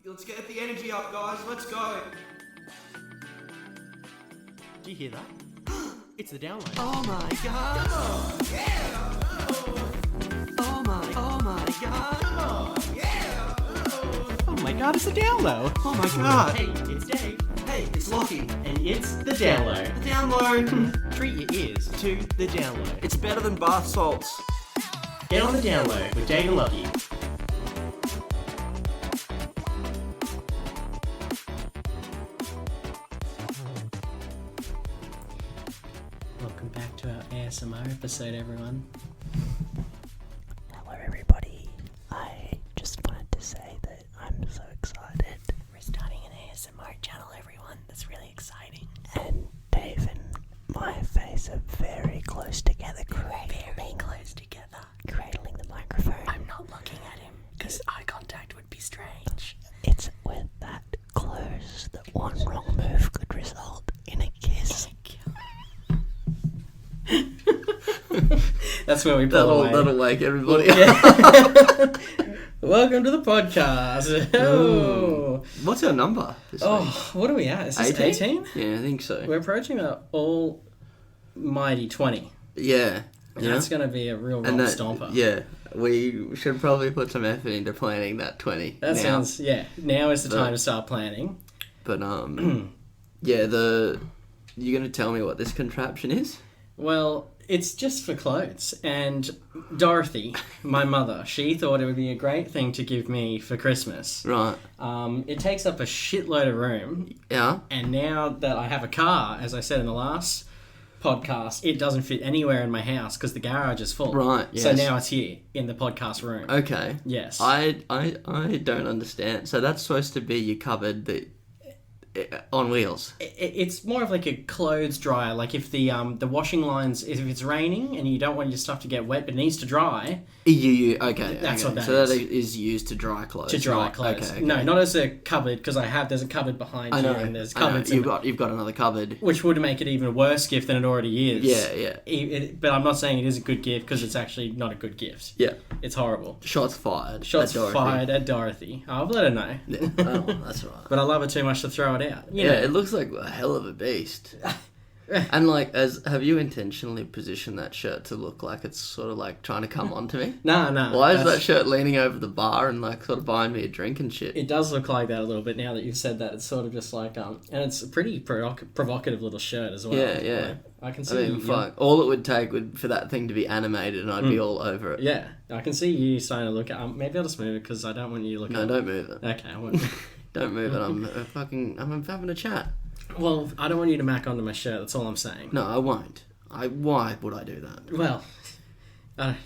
Let's get the energy up, guys. Let's go. Do you hear that? It's the download. Oh my god. Come on. Yeah. Oh my god. Come on. Yeah. Oh my god, it's the download. Oh my god. Hey, it's Dave. Hey, it's Lachie. And it's the download. The download. Treat your ears to the download. It's better than bath salts. Get on the download with David and Lachie. Welcome back to our ASMR episode, everyone. Hello everybody, I just wanted to say that I'm so excited. We're starting an ASMR channel, everyone. That's really exciting. And Dave and my face are very close together, Very close together. cradling the microphone. I'm not looking at him because eye contact would be strange. It's we're that close that one wrong move could result in a kiss. That's where we pull away. That'll wake everybody up. Welcome to the podcast. Oh, What's our number this week? What are we at? Is this 18? Yeah, I think so. We're approaching the almighty 20. Yeah. And that's going to be a real rock stomper. Yeah. We should probably put some effort into planning that 20. That now. sounds, now is the time to start planning. But, yeah, you're going to tell me what this contraption is? Well, it's just for clothes. And Dorothy, my mother, she thought it would be a great thing to give me for Christmas. Right. It takes up a shitload of room. Yeah. And now that I have a car, as I said in the last podcast, it doesn't fit anywhere in my house because the garage is full. Right, yes. So now it's here in the podcast room. Okay. Yes. I don't understand. So that's supposed to be your cupboard on wheels. It's more of like a clothes dryer. Like if the washing lines, if it's raining and you don't want your stuff to get wet but it needs to dry. Okay. That's what that so is. That is used to dry clothes. To dry clothes. Okay. No, not as a cupboard because there's a cupboard behind I you know. and there's I know. cupboards. You've got another cupboard. Which would make it even a worse gift than it already is. Yeah. But I'm not saying it is a good gift because it's actually not a good gift. Yeah. It's horrible. Shots fired. Shots at Dorothy. fired at Dorothy. I'll let her know. Yeah. Oh, that's right. But I love her too much to throw it out. You know. It looks like a hell of a beast. And have you intentionally positioned that shirt to look like it's sort of like trying to come onto me? No. Why is that shirt leaning over the bar and like sort of buying me a drink and shit? It does look like that a little bit now that you've said that. It's sort of just like and it's a pretty provocative little shirt as well. Yeah. Like, I can see. Fuck. All it would take for that thing to be animated, and I'd be all over it. Yeah, I can see you starting to look at. Maybe I'll just move it because I don't want you looking. No, don't move it. Okay, I won't. Don't move it. I'm having a chat. Well, I don't want you to mac onto my shirt. That's all I'm saying. No, I won't. Why would I do that? Well,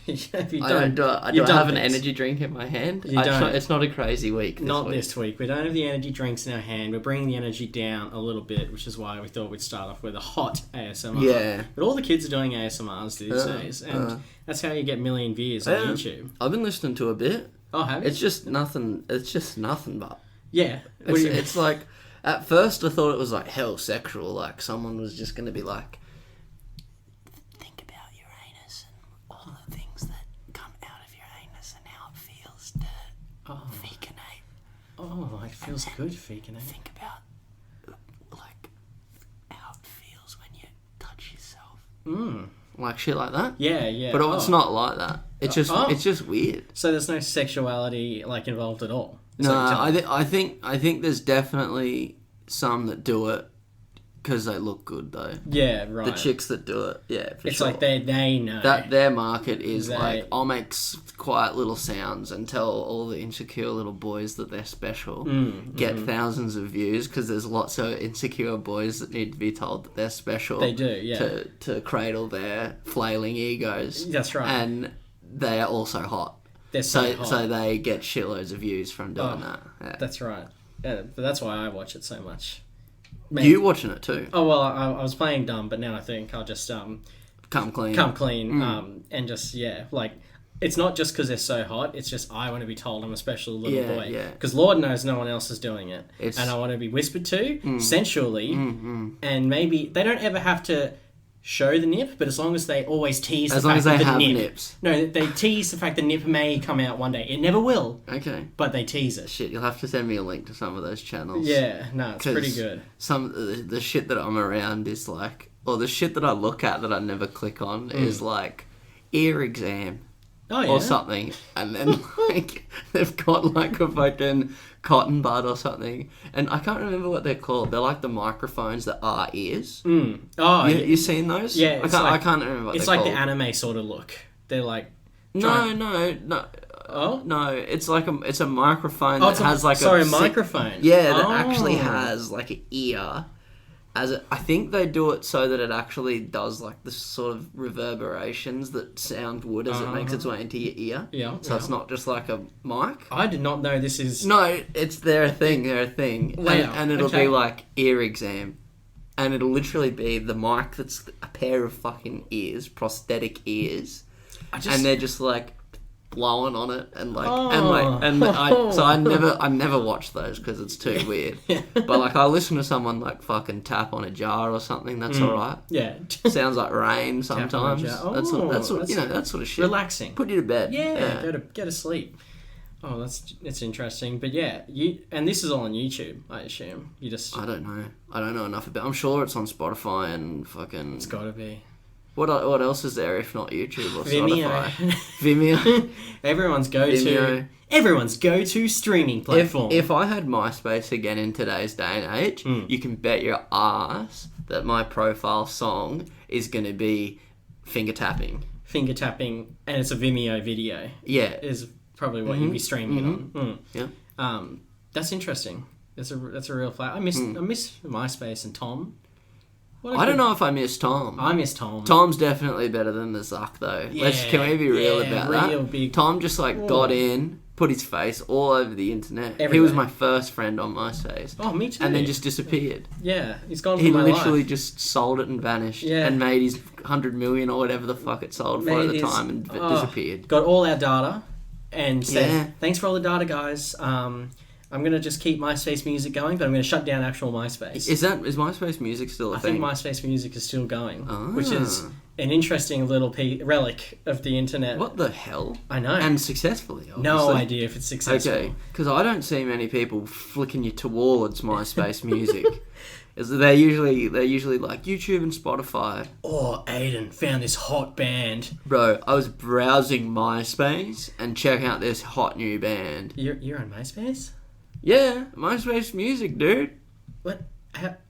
if you I don't, do I have an energy drink in my hand? You don't. It's not a crazy week. This week. We don't have the energy drinks in our hand. We're bringing the energy down a little bit, which is why we thought we'd start off with a hot ASMR. Yeah. But all the kids are doing ASMRs these days, and that's how you get million views on YouTube. I've been listening to a bit. Oh, have you? It's just nothing. It's just nothing but. Yeah. It's like, at first I thought it was like hell sexual, like someone was just going to be like, Think about Uranus and all the things that come out of Uranus and how it feels to feconate. Oh, it feels good, feking it. Think about like how it feels when you touch yourself. like shit like that. Yeah. But it's not like that. It's just weird. So there's no sexuality like involved at all. No, I think there's definitely some that do it because they look good though. Yeah, right. The chicks that do it, yeah, for it's sure. like they know that their market is like, I'll make quiet little sounds and tell all the insecure little boys that they're special. Get thousands of views because there's lots of insecure boys that need to be told that they're special. They do, yeah. To cradle their flailing egos. That's right. And they are also hot. They're so hot. So they get shitloads of views from doing that. Yeah. That's right. Yeah, but that's why I watch it so much. You watching it too? Oh well, I was playing dumb, but now I think I'll just come clean, and just like it's not just because they're so hot. It's just I want to be told I'm a special little boy. Yeah. Because Lord knows no one else is doing it, and I want to be whispered to sensually, and maybe they don't ever have to show the nip, but as long as they always tease As the long fact as they that the have nip... nips. No, they tease the fact the nip may come out one day. It never will, Okay. but they tease it. Shit, you'll have to send me a link to some of those channels. Yeah, no, it's pretty good. Some the shit that I'm around is like, or the shit that I look at that I never click on is like ear exam. Oh, yeah? Or something, and then like they've got like a fucking cotton bud or something, and I can't remember what they're called. They're like the microphones that are ears. Oh, you seen those? Yeah, I can't remember what it's they're like called. the anime sort of look. They're like... No. Oh? No, it's like it's a microphone Oh, that has like a microphone. Yeah, that actually has like an ear. I think they do it so that it actually does like the sort of reverberations that sound would as it makes its way into your ear. Yeah. So it's not just like a mic. I did not know this is... No, it's their thing. Wow. And it'll Okay. be like ear exam. And it'll literally be the mic that's a pair of fucking ears, prosthetic ears. And they're just like blowing on it and like so I never watch those because it's too weird. But like I listen to someone like fucking tap on a jar or something. That's all right. Yeah. Sounds like rain sometimes. That's what you know, that sort of shit. Relaxing. Put you to bed. Yeah. Go to sleep. Oh, that's interesting. But yeah, and this is all on YouTube, I assume. I don't know enough about. I'm sure it's on Spotify and fucking. It's got to be. What else is there if not YouTube or Vimeo. Spotify? Vimeo. Everyone's go-to streaming platform. If I had MySpace again in today's day and age, you can bet your ass that my profile song is going to be finger tapping. Finger tapping, and it's a Vimeo video. Yeah. Is probably what you'd be streaming it on. Yeah. That's interesting. That's a real flag. I miss MySpace and Tom. I don't know if I miss Tom. I miss Tom. Tom's definitely better than the Zuck though. Can we be real about that? Big... Tom just got in, put his face all over the internet. Everywhere. He was my first friend on MySpace. Oh, me too. And then just disappeared. Yeah, he's gone from He my literally life. just sold it and vanished. Yeah. And made his 100 million or whatever the fuck it sold for at the time and disappeared. Got all our data and said, thanks for all the data, guys. I'm going to just keep MySpace music going, but I'm going to shut down actual MySpace. Is MySpace music still a thing? I think MySpace music is still going, which is an interesting little relic of the internet. What the hell? I know. And successfully, obviously. No idea if it's successful. Okay, because I don't see many people flicking you towards MySpace music. They're usually like YouTube and Spotify. Oh, Aiden found this hot band. Bro, I was browsing MySpace and checking out this hot new band. You're on MySpace? Yeah, MySpace music, dude. What?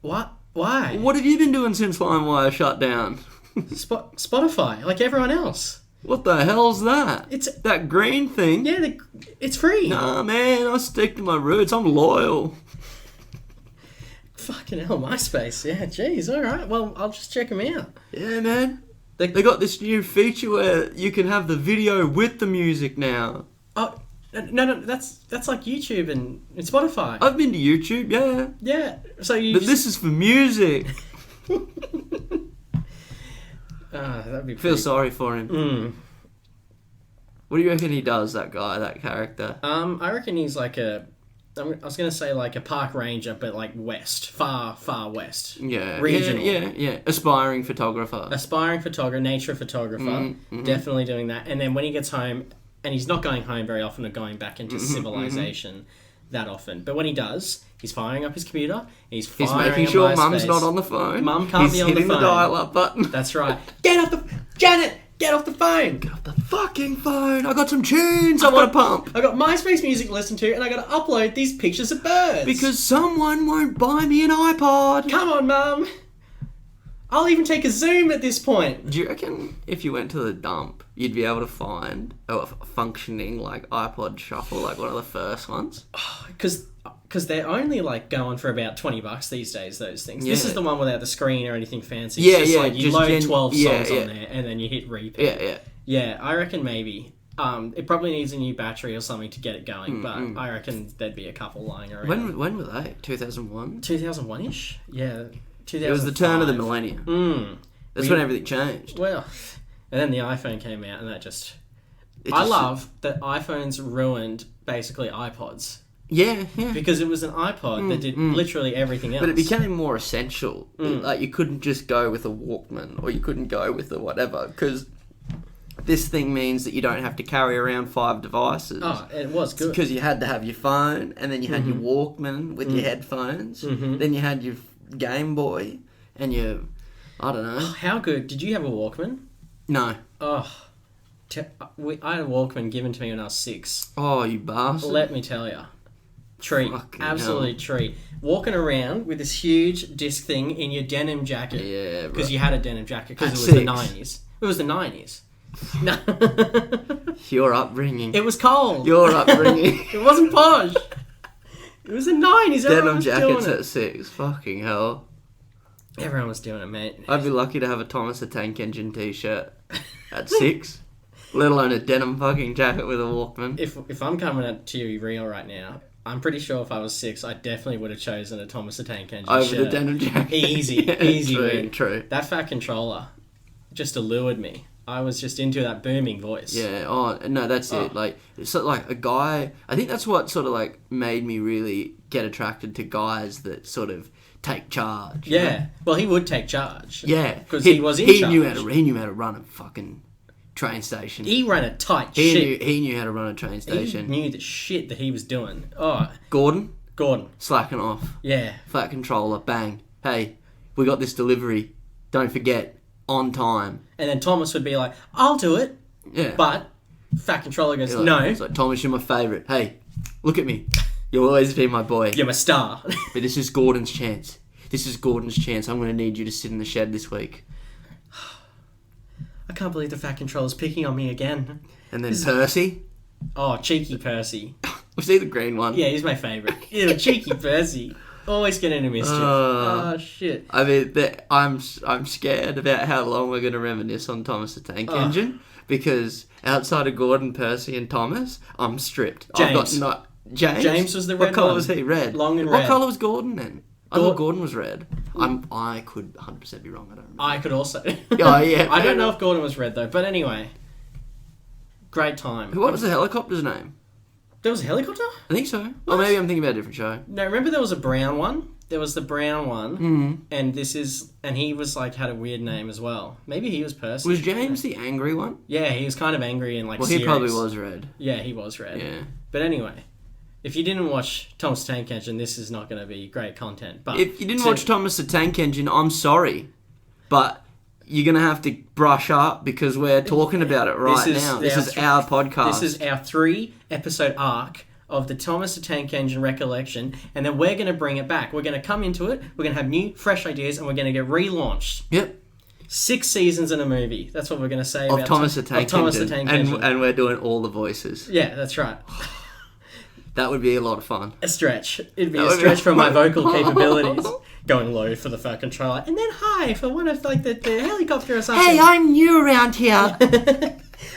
What? Why? What have you been doing since LimeWire shut down? Spotify, like everyone else. What the hell's that? It's that green thing. Yeah, it's free. Nah, man, I stick to my roots. I'm loyal. Fucking hell, MySpace. Yeah, jeez. All right. Well, I'll just check them out. Yeah, man. They got this new feature where you can have the video with the music now. Oh. No, that's like YouTube and Spotify. I've been to YouTube, yeah. Yeah, so But this is for music. That'd be Feel sorry for him. Mm. What do you reckon he does, that guy, that character? I reckon he's like I was going to say like a park ranger, but like west, far west. Yeah. Regional. Yeah. Aspiring photographer. Nature photographer. Definitely doing that. And then when he gets home... And he's not going home very often or going back into civilization that often. But when he does, he's firing up his computer. He's making sure Mum's not on the phone. Mum can't be on the phone. He's hitting the dial-up button. That's right. Janet, get off the phone. Get off the fucking phone. I got some tunes I want to pump. I got MySpace music to listen to, and I got to upload these pictures of birds. Because someone won't buy me an iPod. Come on, Mum. I'll even take a Zoom at this point. Do you reckon if you went to the dump, you'd be able to find a functioning like iPod Shuffle, like one of the first ones? Because they're only like going for about $20 these days. Those things. Yeah. This is the one without the screen or anything fancy. Yeah, it's just like you just load 12 songs yeah. on there and then you hit repeat. Yeah. I reckon maybe. It probably needs a new battery or something to get it going, but I reckon there'd be a couple lying around. When were they? 2001? 2001-ish? Yeah. It was the turn of the millennium. That's when everything changed. Well, and then the iPhone came out, and that just... I love that iPhones ruined, basically, iPods. Yeah, yeah. Because it was an iPod that did literally everything else. But it became more essential. Like, you couldn't just go with a Walkman, or you couldn't go with a whatever, because this thing means that you don't have to carry around 5 devices. Oh, it was good. Because you had to have your phone, and then you had your Walkman with your headphones, then you had your Game Boy, and your... I don't know. Oh, how good. Did you have a Walkman? No. Oh, I had a Walkman given to me when I was 6. Oh, you bastard. Let me tell you. Treat. Fucking Absolutely hell. Treat. Walking around with this huge disc thing in your denim jacket. Yeah, bro. Because you had a denim jacket, because At it was 6. the 90s. It was the 90s. No. Your upbringing. It was cold. Your upbringing. It wasn't posh. It was the 90s. Everyone Denim was jackets doing it. at 6. Fucking hell. Everyone was doing it, mate. I'd be lucky to have a Thomas the Tank Engine t-shirt at 6. Let alone a denim fucking jacket with a Walkman. If I'm coming at to you real right now, I'm pretty sure if I was 6, I definitely would have chosen a Thomas the Tank Engine Over shirt. the denim jacket. Easy, Yeah, easy true, win. True. That fat controller just allured me. I was just into that booming voice. Yeah, oh, no, that's it. Like, it's sort of like a guy... I think that's what sort of, like, made me really get attracted to guys that sort of take charge. you Yeah. know? Well, he would take charge. Yeah. Because he was in charge. He knew how to run a fucking train station. He ran a tight ship. He knew how to run a train He station. knew the shit that he was doing. Oh, Gordon, Gordon. slacking off. Yeah. Flat controller, bang. Hey, we got this delivery. Don't forget, on time. And then Thomas would be like, I'll do it. Yeah. But fat controller goes, Like, no, It's like, Thomas, you're my favourite. Hey, look at me. You'll always be my boy. you're my star. But this is Gordon's chance. This is Gordon's chance. I'm going to need you to sit in the shed this week. I can't believe the fat controller's picking on me again. And then Percy. Oh, cheeky Percy. Was he the green one? Yeah, he's my favourite. Ew, cheeky Percy. Always get into mischief. Oh, shit. I mean, I'm scared about how long we're going to reminisce on Thomas the Tank Engine, because outside of Gordon, Percy, and Thomas, I'm stripped. James. James. James was the red What colour one. was he? Red. Long and What red. colour was Gordon then? I thought Gordon was red. I could 100% be wrong. I don't remember. I could also. Oh, yeah. I don't know if Gordon was red, though. But anyway. Great time. What was the helicopter's name? There was a helicopter? I think so. Or maybe I'm thinking about a different show. No, remember there was a brown one? There was the brown one. And he was like, had a weird name as well. Maybe he was Percy. Was James the angry one? Yeah, he was kind of angry and like Well, serious. he probably was red. Yeah, he was red. Yeah. But anyway, if you didn't watch Thomas the Tank Engine, this is not going to be great content. But If you didn't watch Thomas the Tank Engine, I'm sorry. But you're going to have to brush up because we're talking about it right now. This is our podcast. This is our 3-episode arc of the Thomas the Tank Engine recollection, and then we're going to bring it back. We're going to come into it, we're going to have new, fresh ideas, and we're going to get relaunched. Yep. 6 seasons in a movie. That's what we're going to say Of about Thomas the Tank Engine. Engine. And we're doing all the voices. Yeah, that's right. That would be a lot of fun. A stretch. It'd be That a would be stretch from my fun. vocal capabilities. Going low for the fat controller, and then high for one of like the helicopter or something. Hey, I'm new around here.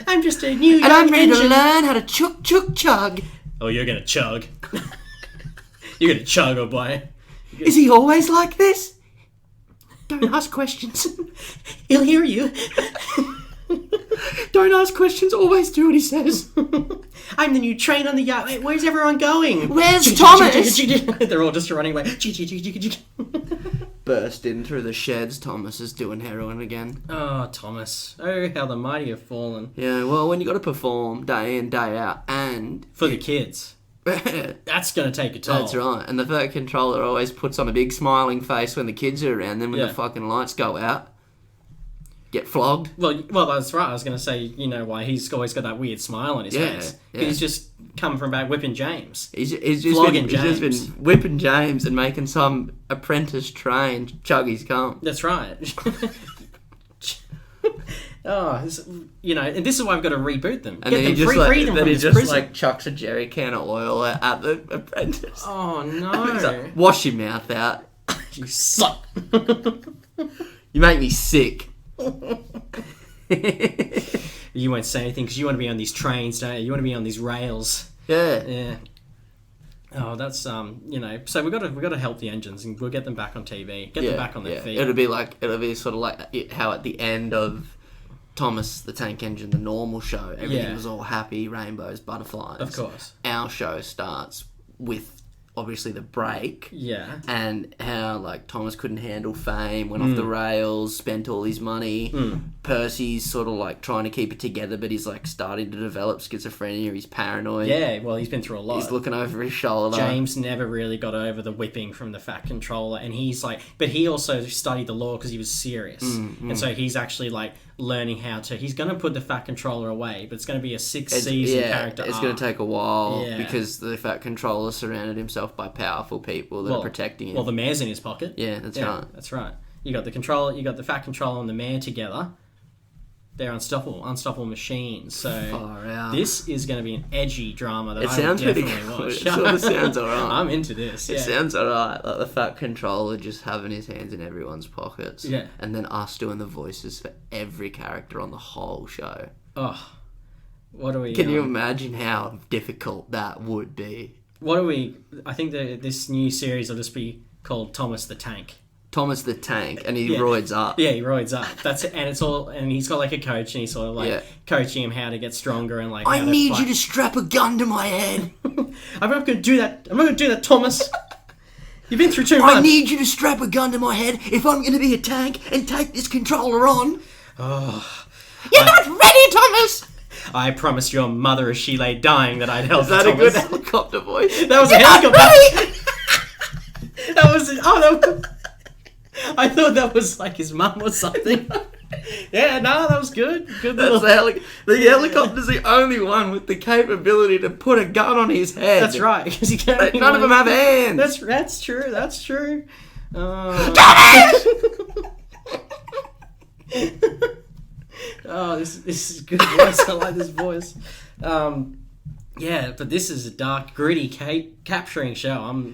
I'm just a new young And I'm ready engine. to learn how to chug. Oh, you're gonna chug. You're gonna chug, oh boy. Is he always like this? Don't ask questions. He'll hear you. Don't ask questions, always do what he says. I'm the new train on the yacht. Wait, where's everyone going? Where's Thomas? They're all just running away. Burst in through the sheds, Thomas is doing heroin again. Oh, Thomas. Oh, how the mighty have fallen. Yeah, well, when you got to perform day in, day out, and... For the kids. That's going to take a toll. That's right. And the fat controller always puts on a big smiling face when the kids are around. Then when Yeah. the fucking lights go out, get flogged. Well, that's right. I was going to say, you know why he's always got that weird smile on his Yeah, face. yeah. He's just come from back whipping James. He's just Flogging been James. whipping James and making some apprentice train chug his cum. That's right. You know, and this is why I've got to reboot them. And Get then them he just free them then from he this just prison. like chucks a jerry can of oil at the apprentice. Oh, He's no. like, wash your mouth out. You suck. You make me sick. You won't say anything because you want to be on these trains, don't you? You want to be on these rails. Yeah. Yeah. Oh, that's you know. So we got to help the engines and we'll get them back on TV. Get them back on their feet. It'll be sort of like how at the end of Thomas the Tank Engine, the normal show, everything was all happy, rainbows, butterflies. Of course. Our show starts with obviously the break. Yeah. And how, like, Thomas couldn't handle fame, went off the rails, spent all his money. Percy's sort of, like, trying to keep it together, but he's, like, starting to develop schizophrenia. He's paranoid. Yeah, well, he's been through a lot. He's looking over his shoulder. James never really got over the whipping from the Fat Controller, and he's, like... But he also studied the law because he was serious. And so he's actually, like, learning how to... He's going to put the Fat Controller away, but it's going to be a 6-season character It's going to take a while because the Fat Controller surrounded himself by powerful people that are protecting him. Well, the mayor's in his pocket. Yeah, that's right. That's right. You got the controller, you got the Fat Controller and the mayor together. They're unstoppable machines. So far out. This is going to be an edgy drama that It I sounds will pretty definitely good. watch. It sort of sounds alright. I'm into this. It sounds alright. Like the Fat Controller just having his hands in everyone's pockets. Yeah. And then us doing the voices for every character on the whole show. Oh, what do we? Can you imagine how difficult that would be? What do we? I think that this new series will just be called Thomas the Tank. Thomas the Tank, and he roids up. Yeah, he roids up. That's it, and it's all. And he's got like a coach, and he's sort of like coaching him how to get stronger and like. I need you to strap a gun to my head. I'm not going to do that. I'm not going to do that, Thomas. You've been through too much. I need you to strap a gun to my head if I'm going to be a tank and take this controller on. Oh, you're not ready, Thomas. I promised your mother as she lay dying that I'd help. Is that Thomas. a good helicopter voice? That was a helicopter. That was. I thought that was like his mum or something. Yeah, no, that was good. Good little. The helicopter's the only one with the capability to put a gun on his head. That's right, because he can't. None of them have hands. That's true. That's true. Oh, this is good voice. I like this voice. Yeah, but this is a dark, gritty, capturing show.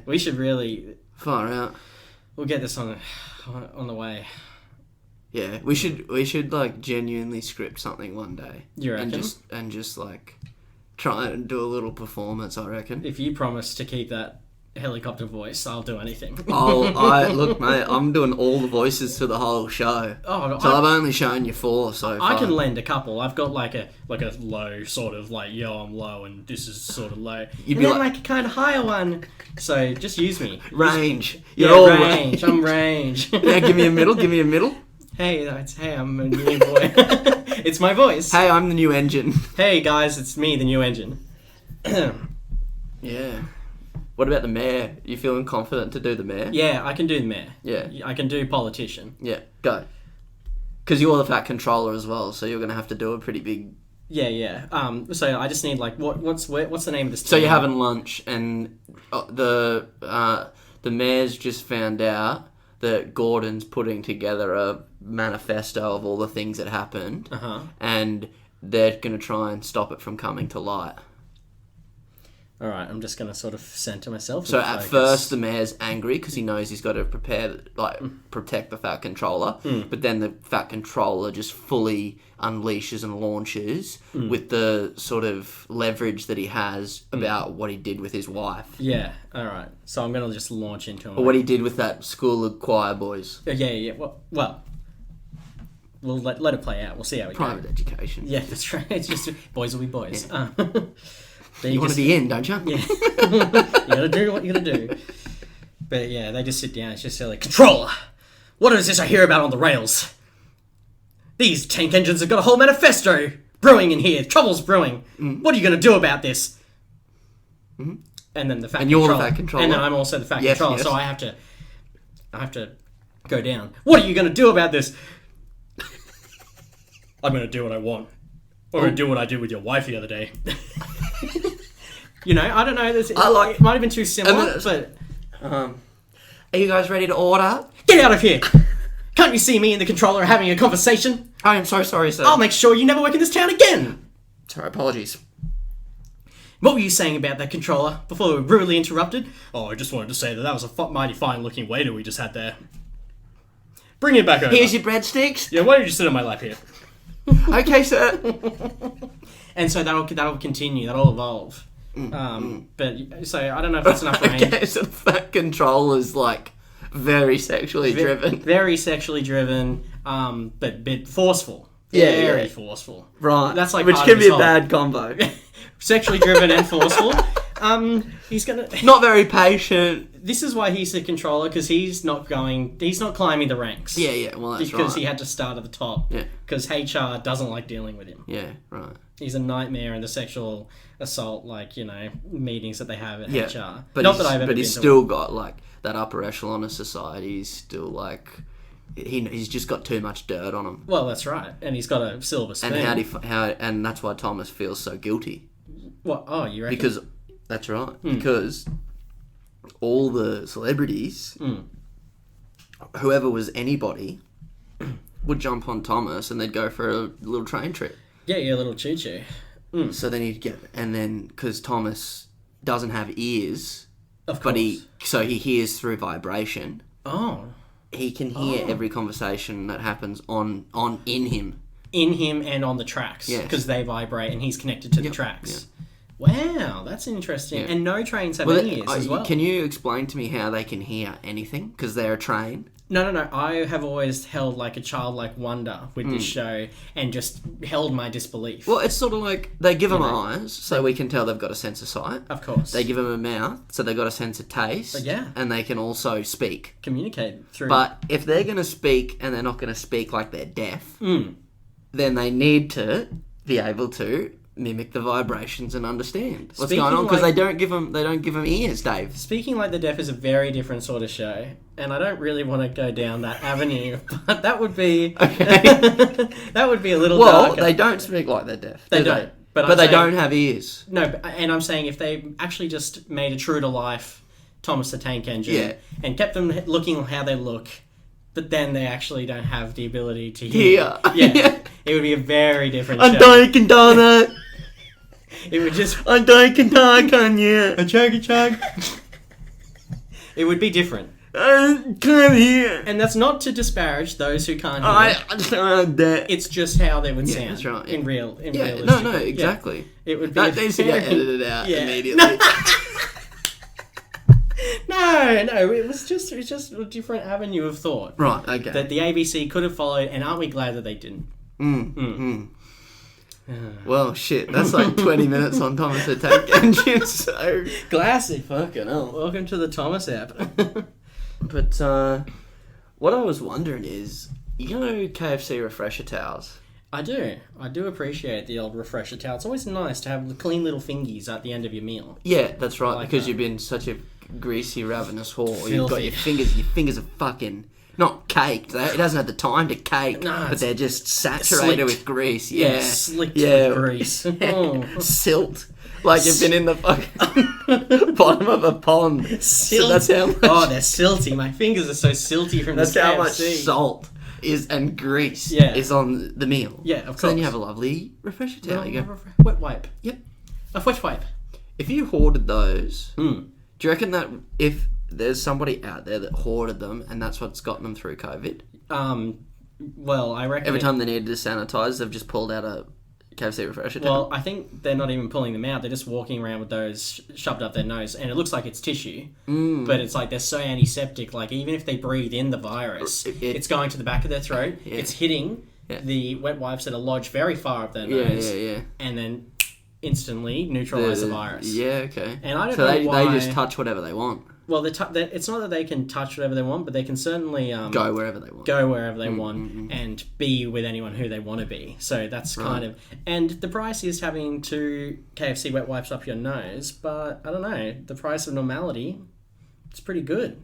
We should really far out. We'll get this on the way. Yeah, we should like genuinely script something one day. You reckon? And just like try and do a little performance. I reckon. If you promise to keep that helicopter voice, I'll do anything. Look, mate, I'm doing all the voices to the whole show. I've only shown you 4 so far. I can lend a couple. I've got like a low sort of like, yo, I'm low and this is sort of low. You'd and be then like a kind of higher one. So just use me. Range. You're all range. I'm range. Yeah, give me a middle. Hey, I'm a new boy. It's my voice. Hey, I'm the new engine. Hey guys, it's me, the new engine. Yeah. What about the mayor? You feeling confident to do the mayor? Yeah, I can do the mayor. Yeah. I can do politician. Yeah, go. Because you're the Fat Controller as well, so you're going to have to do a pretty big... Yeah. So I just need like what's the name of this team? So you're having lunch and the mayor's just found out that Gordon's putting together a manifesto of all the things that happened, and they're going to try and stop it from coming to light. All right, I'm just going to sort of center myself. So at first the mayor's angry because he knows he's got to protect the Fat Controller, but then the Fat Controller just fully unleashes and launches with the sort of leverage that he has about what he did with his wife. Yeah, all right. So I'm going to just launch into him. Or what he did with that school of choir boys. Yeah. Well, we'll let it play out. We'll see how we go. Private education. Yeah, that's right. It's just boys will be boys. Yeah. You want to be in, don't you? Yeah. You gotta do what you gotta do. But yeah, they just sit down. It's just like, Controller! What is this I hear about on the rails? These tank engines have got a whole manifesto brewing in here. Trouble's brewing. What are you gonna do about this? And then the Fat Controller. And you're the Fat Controller. And then I'm also the Fat Controller, so I have to go down. What are you gonna do about this? I'm gonna do what I want. Or I'm gonna do what I did with your wife the other day. You know, I don't know. It might have been too similar, but... Are you guys ready to order? Get out of here! Can't you see me and the controller having a conversation? I am so sorry, sir. I'll make sure you never work in this town again! Sorry, apologies. What were you saying about that controller before we were rudely interrupted? Oh, I just wanted to say that was a mighty fine-looking waiter we just had there. Bring it back over. Here's your breadsticks. Yeah, why don't you sit on my lap here? Okay, sir. And so that'll continue. That'll evolve. But so I don't know if that's enough range. Okay, so the Fat Controller's like very sexually driven. Very sexually driven, but bit forceful. Very forceful. Right. That's like which part can of be a whole... bad combo. Sexually driven and forceful. He's gonna. Not very patient. This is why he's the controller, because he's not climbing the ranks. Yeah. Well, that's because right. he had to start at the top. Yeah. Because HR doesn't like dealing with him. Yeah. Right. He's a nightmare in the sexual assault, meetings that they have at HR. But not that I've ever been he's to still one. got like that upper echelon of society. He's still like he's just got too much dirt on him. Well, that's right, and he's got a silver spoon. And and that's why Thomas feels so guilty. What? Oh, you reckon? Because that's right. Because all the celebrities, whoever was anybody, would jump on Thomas and they'd go for a little train trip. Yeah, a little choo-choo. So then he'd get, and then because Thomas doesn't have ears, Of course. but he hears through vibration. Oh. He can hear every conversation that happens in him. In him and on the tracks. Yes. Because they vibrate and he's connected to the tracks. Wow, that's interesting. Yeah. And no trains have ears as well. Can you explain to me how they can hear anything? Because they're a train. No. I have always held like a childlike wonder with this show and just held my disbelief. Well, it's sort of like they give them eyes so we can tell they've got a sense of sight. Of course. They give them a mouth so they've got a sense of taste. Yeah. And they can also speak. Communicate through... But if they're going to speak and they're not going to speak like they're deaf, then they need to be able to mimic the vibrations and understand what's going on, because they don't give them ears, Dave. Speaking Like the Deaf is a very different sort of show, and I don't really want to go down that avenue, but that would be that would be a little darker. They don't speak like they're deaf. They don't. But they don't have ears. No, and I'm saying if they actually just made a true to life Thomas the Tank Engine and kept them looking how they look, but then they actually don't have the ability to hear. Yeah. It would be a very different show. I'm dying donut. It would just... I'm dying donut on you. A chug. It would be different. I can't hear. And that's not to disparage those who can't hear. It's just how they would sound. That's right. In real. No, exactly. Yeah. It would be... That needs to get edited out immediately. No, it was just a different avenue of thought. Right, okay. That the ABC could have followed, and aren't we glad that they didn't? Well, shit, that's like 20 minutes on Thomas the Tank Engine, so... Classic. Fucking hell. Welcome to the Thomas app. But, what I was wondering is, you know KFC refresher towels? I do appreciate the old refresher towel. It's always nice to have the clean little fingies at the end of your meal. Yeah, that's right, because you've been such a greasy, ravenous whore. Filthy. You've got your fingers are fucking... Not caked. It doesn't have the time to cake, but they're just saturated with grease. Yeah, slicked with grease. Silt. Like you've been in the fucking bottom of a pond. Silt. So that's how much... Oh, they're silty. My fingers are so silty from that's this KFC. How much salt and grease is on the meal. Yeah, of course. So then you have a lovely refresher towel. You go, wet wipe. Yep. A wet wipe. If you hoarded those, do you reckon that if there's somebody out there that hoarded them and that's what's gotten them through COVID? Well, I reckon... Every time they needed to sanitize, they've just pulled out a KFC refresher towel. Well, I think they're not even pulling them out. They're just walking around with those shoved up their nose. And it looks like it's tissue. But it's like they're so antiseptic. Like, even if they breathe in the virus, it's going to the back of their throat. Yeah. It's hitting the wet wipes that are lodged very far up their nose. Yeah. And then instantly neutralise the virus. Yeah, okay. And I don't know why... they just touch whatever they want. Well, it's not that they can touch whatever they want, but they can certainly... go wherever they want. And be with anyone who they want to be. So that's kind of... And the price is having 2 KFC wet wipes up your nose, but I don't know. The price of normality, it's pretty good.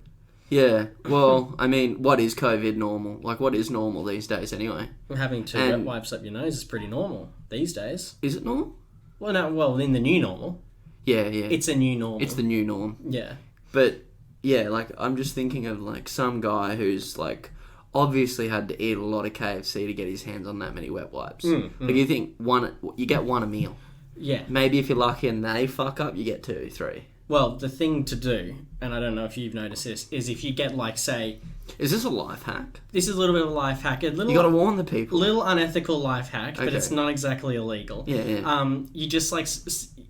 Yeah. Well, I mean, what is COVID normal? Like, what is normal these days anyway? Having 2 wet wipes up your nose is pretty normal these days. Is it normal? Well, no. Well, in the new normal. Yeah. It's a new normal. It's the new norm. Yeah. But, yeah, like, I'm just thinking of, like, some guy who's, like, obviously had to eat a lot of KFC to get his hands on that many wet wipes. Like, you think you get 1 a meal. Yeah. Maybe if you're lucky and they fuck up, you get 2, 3. Well, the thing to do, and I don't know if you've noticed this, is if you get, like, say... Is this a life hack? This is a little bit of a life hack. You gotta warn the people. Little unethical life hack, but it's not exactly illegal. Yeah. You just, like...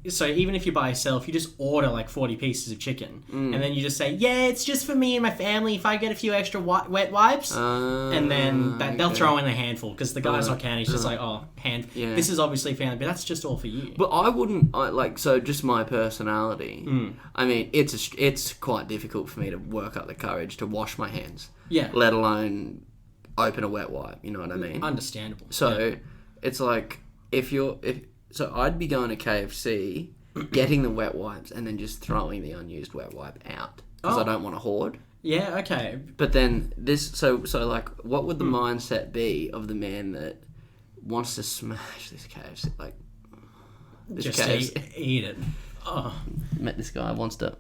so even if you're by yourself, you just order like 40 pieces of chicken, and then you just say, yeah, it's just for me and my family. If I get a few extra wet wipes, and then they'll throw in a handful because the guy's not counting. He's just like, oh, yeah. This is obviously family, but that's just all for you. But I wouldn't so. Just my personality. I mean, it's quite difficult for me to work up the courage to wash my hands. Yeah. Let alone open a wet wipe. You know what I mean? Understandable. So it's like so I'd be going to KFC, getting the wet wipes, and then just throwing the unused wet wipe out because I don't want to hoard. Yeah. Okay. But then so like, what would the mindset be of the man that wants to smash this KFC? Like, this just KFC. Eat it. Oh. Met this guy wants to.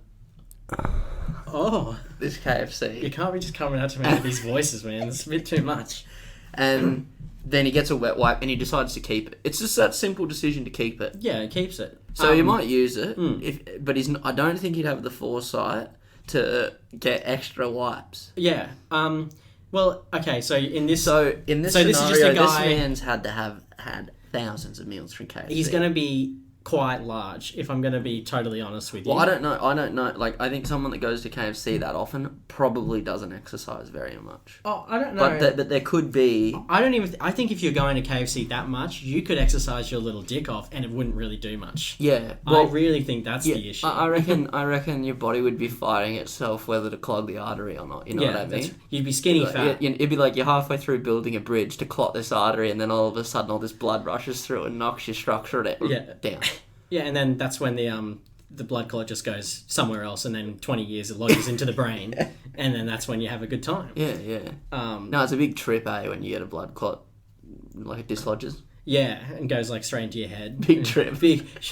Oh. This KFC. You can't be just coming out to me with these voices, man. It's a bit too much. And then he gets a wet wipe and he decides to keep it. It's just that simple decision to keep it. Yeah, he keeps it. So you might use it, but I don't think he'd have the foresight to get extra wipes. Yeah. Well, okay. So in this scenario, this is just a guy, this man's had to have had thousands of meals from KFC. He's going to be quite large, if I'm going to be totally honest with you. Well, I don't know. Like, I think someone that goes to KFC that often probably doesn't exercise very much. Oh, I don't know. But there could be... I think if you're going to KFC that much, you could exercise your little dick off and it wouldn't really do much. Yeah. Well, I really think that's the issue. I reckon your body would be fighting itself whether to clog the artery or not. You know what I mean? You'd be skinny fat. It'd be like you're halfway through building a bridge to clot this artery, and then all of a sudden all this blood rushes through and knocks your structure down. Yeah, and then that's when the blood clot just goes somewhere else, and then 20 years it lodges into the brain, and then that's when you have a good time. Yeah. No, it's a big trip, when you get a blood clot, like it dislodges. Yeah, and goes like straight into your head. Big trip.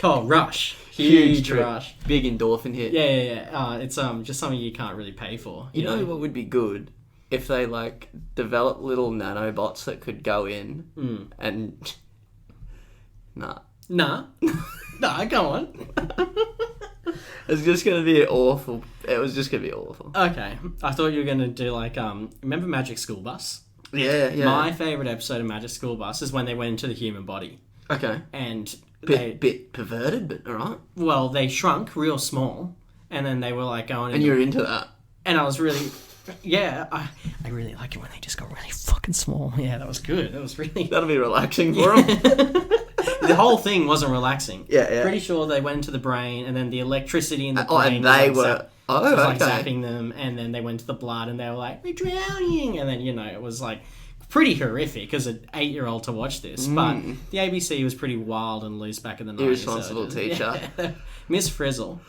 Rush. Huge trip. Rush. Big endorphin hit. Yeah. It's just something you can't really pay for. You know what would be good? If they like develop little nanobots that could go in and... Nah. No, go on. It's just going to be awful. It was just going to be awful. Okay. I thought you were going to do like, remember Magic School Bus? Yeah. My favourite episode of Magic School Bus is when they went into the human body. Okay. And bit perverted, but alright. Well, they shrunk real small, and then they were like going... And you're into that? And I was really... Yeah, I really like it when they just got really fucking small. Yeah, that was good. That was really... That'll be relaxing for them. The whole thing wasn't relaxing. Yeah. Pretty sure they went into the brain, and then the electricity in the brain and they were zapping them, and then they went to the blood, and they were like, we're drowning, and then, it was like pretty horrific as an 8-year-old to watch this, but the ABC was pretty wild and loose back in the 90s. Irresponsible teacher. Yeah. Miss Frizzle.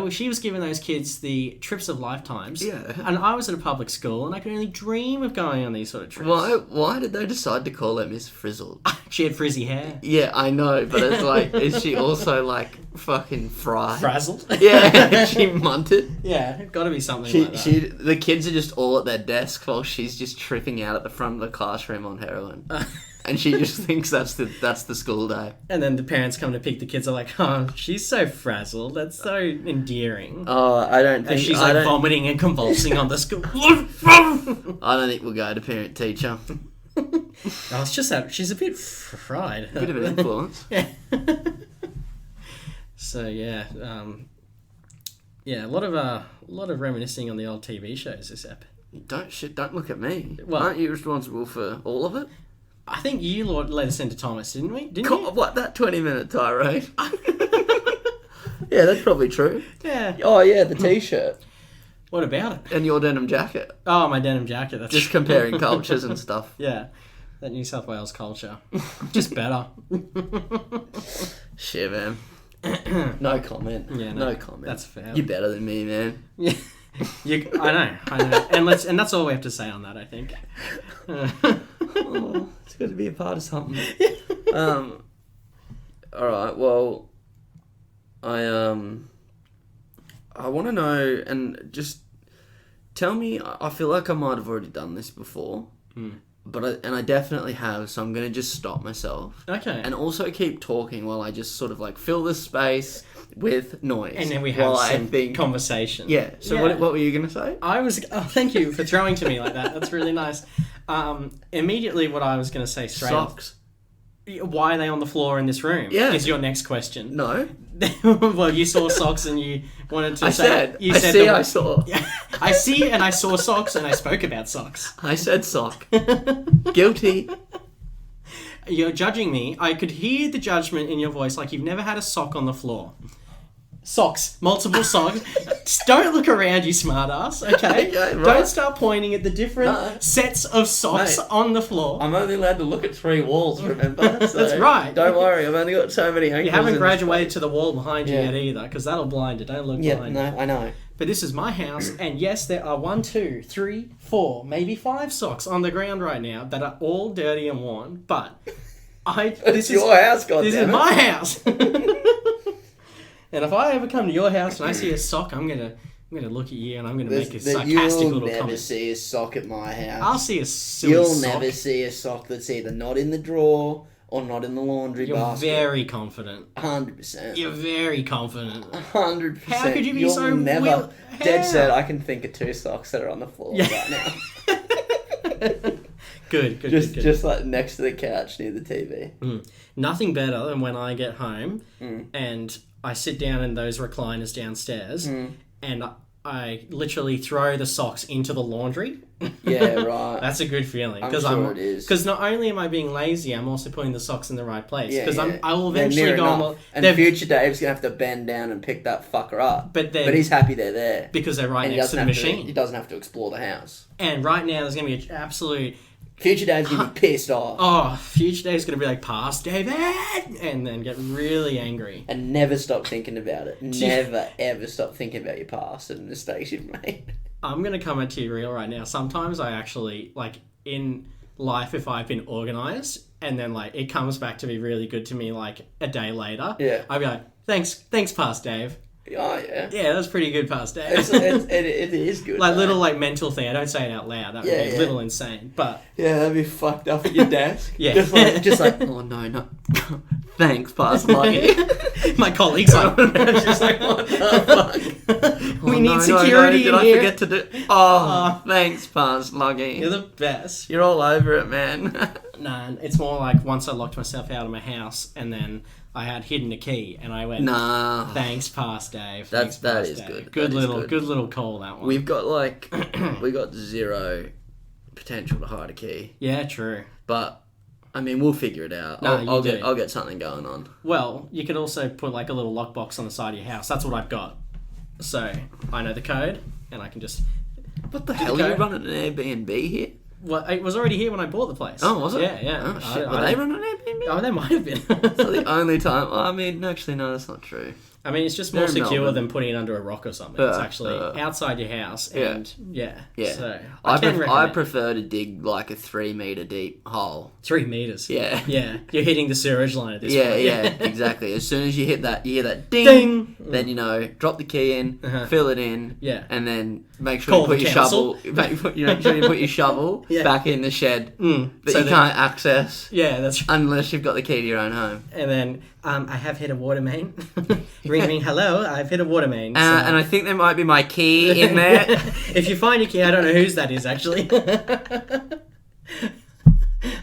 She was giving those kids the trips of lifetimes. Yeah. And I was at a public school, and I could only dream of going on these sort of trips. Why did they decide to call her Miss Frizzle? She had frizzy hair. Yeah, I know, but it's like, is she also like fucking fried? Frazzled? Yeah, she munted. Yeah, gotta be something like that. The kids are just all at their desk while she's just tripping out at the front of the classroom on heroin. And she just thinks that's the school day. And then the parents come to pick the kids are like, oh, she's so frazzled. That's so endearing. Oh, I don't think... And she's vomiting and convulsing on the school. I don't think we'll go to parent teacher. Oh, it's just that she's a bit fried. A bit of an influence. Yeah. So, yeah. A lot of reminiscing on the old TV shows this ep. Don't look at me. Well, aren't you responsible for all of it? I think you led us into Thomas, didn't we? Didn't you? What, that 20-minute tirade? Yeah, that's probably true. Yeah. Oh, yeah, the T-shirt. What about it? And your denim jacket. Oh, my denim jacket. That's just comparing cultures and stuff. Yeah, that New South Wales culture. Just better. Shit, man. No comment. Yeah, no comment. That's fair. You're better than me, man. Yeah. I know. And that's all we have to say on that, I think. Oh, it's got to be a part of something. Alright, well, I want to know, and just tell me, I feel like I might have already done this before, but I definitely have, so I'm going to just stop myself. Okay. And also keep talking while I just sort of like fill the space with noise. And then we have some conversation. Yeah. So what were you going to say? Thank you for throwing to me like that. That's really nice. Immediately what I was going to say straight Socks. Why are they on the floor in this room? Yeah. Is your next question. No. Well, you saw socks and you wanted to I say... said, You I said see, I saw. I see and I saw socks and I spoke about socks. I said sock. Guilty. You're judging me. I could hear the judgment in your voice like you've never had a sock on the floor. Socks. Multiple socks. Just don't look around, you smartass, okay? Okay, right. Don't start pointing at the different sets of socks Mate, on the floor. I'm only allowed to look at 3 walls, remember? So That's right. Don't worry, I've only got so many ankles. You haven't in graduated to the wall behind you Yeah. yet either, because that'll blind you. Don't look Yeah, behind no, you. I know. But this is my house, and yes, there are 1, 2, 3, 4, maybe 5 socks on the ground right now that are all dirty and worn, but It's your house, goddammit. This is my house. And if I ever come to your house and I see a sock, I'm gonna look at you and I'm gonna make a sarcastic You'll little never comment. see a sock at my house. I'll see a silly You'll sock. never see a sock that's either not in the drawer or not in the laundry You're basket. very confident. 100%. You're very confident. 100%. How could you be You'll so never. Dead How? set, I can think of 2 socks that are on the floor right now. Good. Just like next to the couch near the TV. Nothing better than when I get home and I sit down in those recliners downstairs and I literally throw the socks into the laundry. Yeah, right. That's a good feeling. I'm sure it is. Because not only am I being lazy, I'm also putting the socks in the right place. Yeah, Because yeah. I will They're eventually near go on enough. the... And future Dave's going to have to bend down and pick that fucker up. But he's happy they're there. Because they're right And next to the machine. He doesn't have to explore the house. And right now there's going to be an absolute... Future Dave's going to be pissed off. Oh, future Dave's going to be like, pass David! And then get really angry. And never stop thinking about it. Never, ever stop thinking about your past and the mistakes you've made. I'm going to come at you real right now. Sometimes I actually, like, in life, if I've been organised, and then, like, it comes back to be really good to me, like, a day later, I'll be like, thanks, past Dave. Oh, yeah. Yeah, that was pretty good, past Dave. It is good. Like, though. little, like, mental thing. I don't say it out loud. That would be a little insane. But... Yeah, that'd be fucked up at your desk. Yeah. Just like, oh, no. Thanks, past Lachie. My colleagues are Just like, what the fuck? We need security Did in I here. forget to do... Oh, thanks, past Lachie. You're the best. You're all over it, man. No, it's more like once I locked myself out of my house and then I had hidden a key and I went, Nah. thanks, past Dave. That Thanks, past is Dave." good. Good That is little, good. good little call, that one. We've got, we got 0 potential to hide a key. Yeah, true. But, I mean, we'll figure it out. No, I'll you do. I'll get something going on. Well, you could also put like a little lockbox on the side of your house. That's what I've got. So, I know the code and I can just... What the hell? Are you running an Airbnb here? Well, it was already here when I bought the place. Oh, was it? Yeah. Oh, shit. Were they running an Airbnb? Oh, they might have been. So the only time... Well, I mean, actually, no, that's not true. I mean, it's just more They're in secure Melbourne. than putting it under a rock or something. It's actually outside your house, and yeah. So I can I recommend. prefer to dig like a 3 meter deep hole. 3 meters. Yeah. Yeah. You're hitting the sewage line at this Yeah, point. yeah, exactly. As soon as you hit that, you hear that ding. Ding! Then drop the key in, fill it in, and then make sure Call you put the your council. shovel. Make sure you put your shovel back in the shed that So you can't access Yeah, that's right. unless you've got the key to your own home. And then I have hit a water main. Ring, hello. I've hit a water main. So. And I think there might be my key in there. If you find your key, I don't know whose that is actually.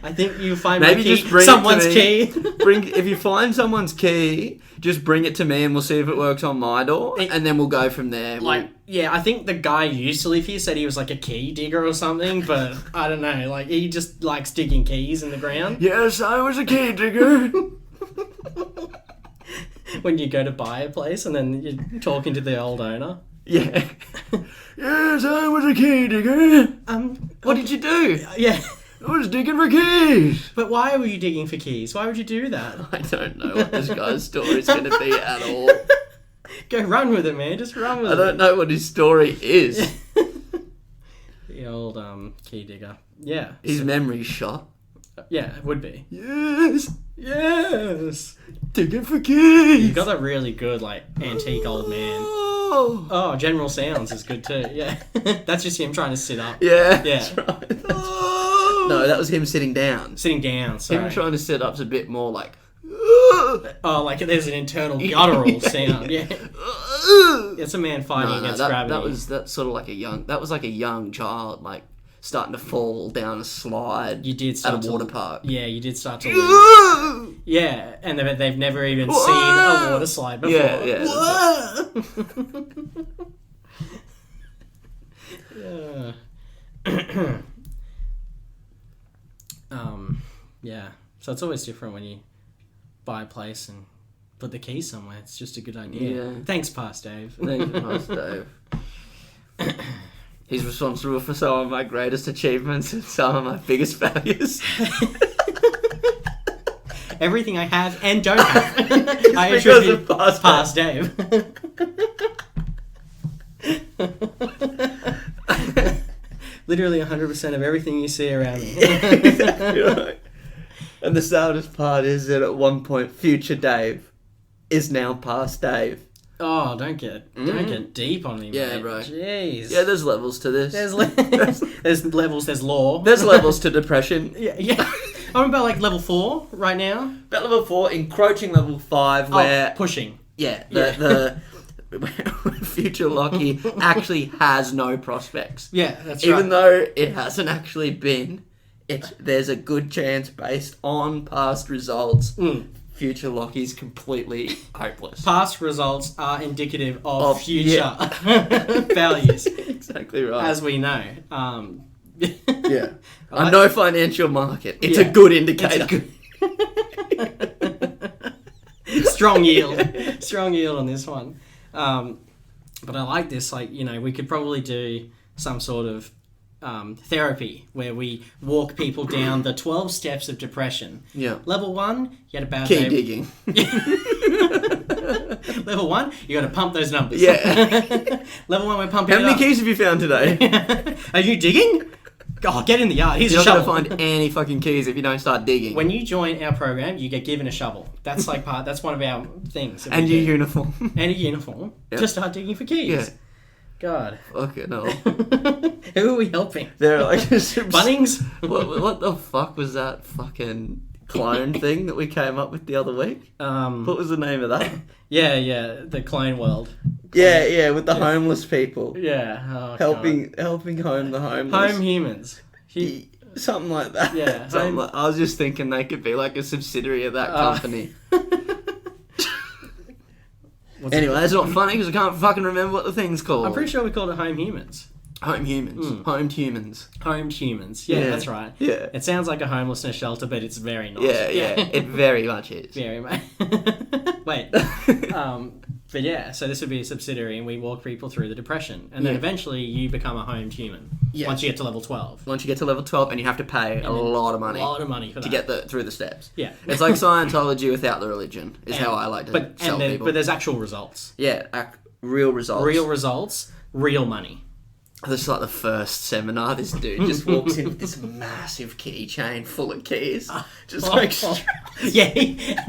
I think you find Maybe my key, just bring someone's it to me. key. If you find someone's key, just bring it to me and we'll see if it works on my door, and then we'll go from there. I think the guy who used to live here said he was like a key digger or something, but I don't know. Like, he just likes digging keys in the ground. Yes, I was a key digger. When you go to buy a place and then you're talking to the old owner. Yeah. Yes, I was a key digger. What did you do? Yeah. I was digging for keys. But why were you digging for keys? Why would you do that? I don't know what this guy's story is going to be at all. Go run with it, man. Just run with it. I don't know what his story is. The old key digger. Yeah. His memory's shot. Yeah, it would be. Yes. Digging for keys. You've got a really good, like, antique old man. Oh, General Sounds is good too. Yeah. That's just him trying to sit up. Yeah. Yeah. That's right. No, that was him sitting down. Sitting down, sorry. Him trying to sit up's a bit more like... Oh, like there's an internal guttural sound. Yeah. It's a man fighting against gravity. That's sort of like a young... That was like a young child, like starting to fall down a slide. You did at start a water park. Yeah, you did start to lose. Yeah, and they've never even seen a water slide before. Yeah. Yeah. So it's always different when you buy a place and put the key somewhere. It's just a good idea. Yeah. Thanks, Past Dave. Thanks, Dave. He's responsible for some of my greatest achievements and some of my biggest failures. Everything I have and don't have. I because attribute of Past Dave. Literally 100% of everything you see around me. Exactly right. And the saddest part is that at one point, future Dave is now Past Dave. Oh, don't get deep on me, mate. Yeah, bro. Jeez. Yeah, there's levels to this. There's levels. There's law. There's levels to depression. Yeah. I'm about like level 4 right now. About level 4, encroaching level 5, where pushing. Yeah, the future Lachie actually has no prospects. Yeah, that's Even though it hasn't actually been, there's a good chance based on past results. Future Lachie's completely hopeless. Past results are indicative of future values. Exactly right. As we know. Yeah. A no financial market. It's a good indicator. Strong yield. Strong yield on this one. But I like this. Like, we could probably do some sort of therapy where we walk people down the 12 steps of depression. Yeah. Level 1, you had a bad Key day. digging. Level 1, you got to pump those numbers. Yeah. Level 1, we're pumping How many keys have you found today? Are you digging? Oh, get in the yard. Here's You're a not shovel. going to find any fucking keys if you don't start digging. When you join our program, you get given a shovel. That's that's one of our things. And your uniform. And a uniform. Yep. To start digging for keys. Yeah. God. Fucking hell. Who are we helping? They're like... Bunnings? What the fuck was that fucking clone thing that we came up with the other week? What was the name of that? Yeah, the clone world. Yeah, with the homeless people. Yeah. Oh, helping home the homeless. Home humans. Something like that. Yeah. I was just thinking they could be like a subsidiary of that company. Anyway, that's not funny because I can't fucking remember what the thing's called. I'm pretty sure we called it home humans. Home humans. Homed humans. Homed humans. Yeah, that's right. Yeah. It sounds like a homelessness shelter, but it's very not. Yeah. It very much is. Very much. Wait. But yeah, so this would be a subsidiary and we walk people through the depression. And then eventually you become a homed human. Yeah. Once you get to level 12. Once you get to level 12 and you have to pay a lot of money. A lot of money for that. To get through the steps. Yeah. It's like Scientology without the religion, is how I like to tell people. But there's actual results. Yeah, real results. Real results, real money. This is like the first seminar. This dude just walks in with this massive keychain full of keys. Yeah,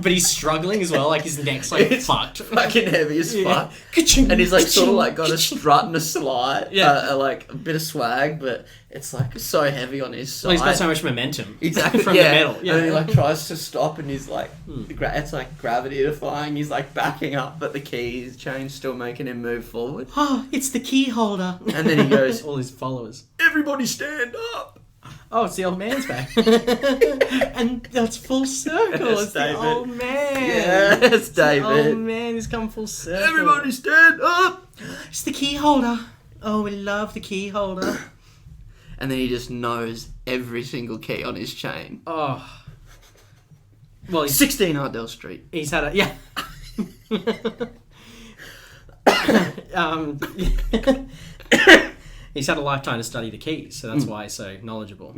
but he's struggling as well. Like his neck's like fucked. Fucking heavy as fuck. Ka-ching, And he's like ka-ching, sort of like got a ka-ching. strut and a slide. Yeah. Like a bit of swag, but it's like so heavy on his side. Well, he's got so much momentum. Exactly. From the metal. Yeah. And then he like tries to stop and he's like, it's like gravity defying. He's like backing up, but the keys chain's still making him move forward. Oh, it's the key holder. And then he goes, all his followers. "Everybody stand up." Oh, it's the old man's back. And that's full circle. Yes, it's David. the old man. Yes, David. The old man has come full circle. Everybody stand up. It's the key holder. Oh, we love the key holder. And then he just knows every single key on his chain. Oh. Well, he's 16 Ardell Street. He's had a... Yeah. He's had a lifetime to study the keys, so that's why he's so knowledgeable.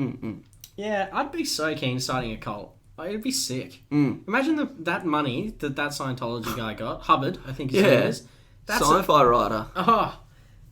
Yeah, I'd be so keen starting a cult. It'd be sick. Imagine that money that Scientology guy got. Hubbard, I think his name is. That's Sci-fi writer. Oh,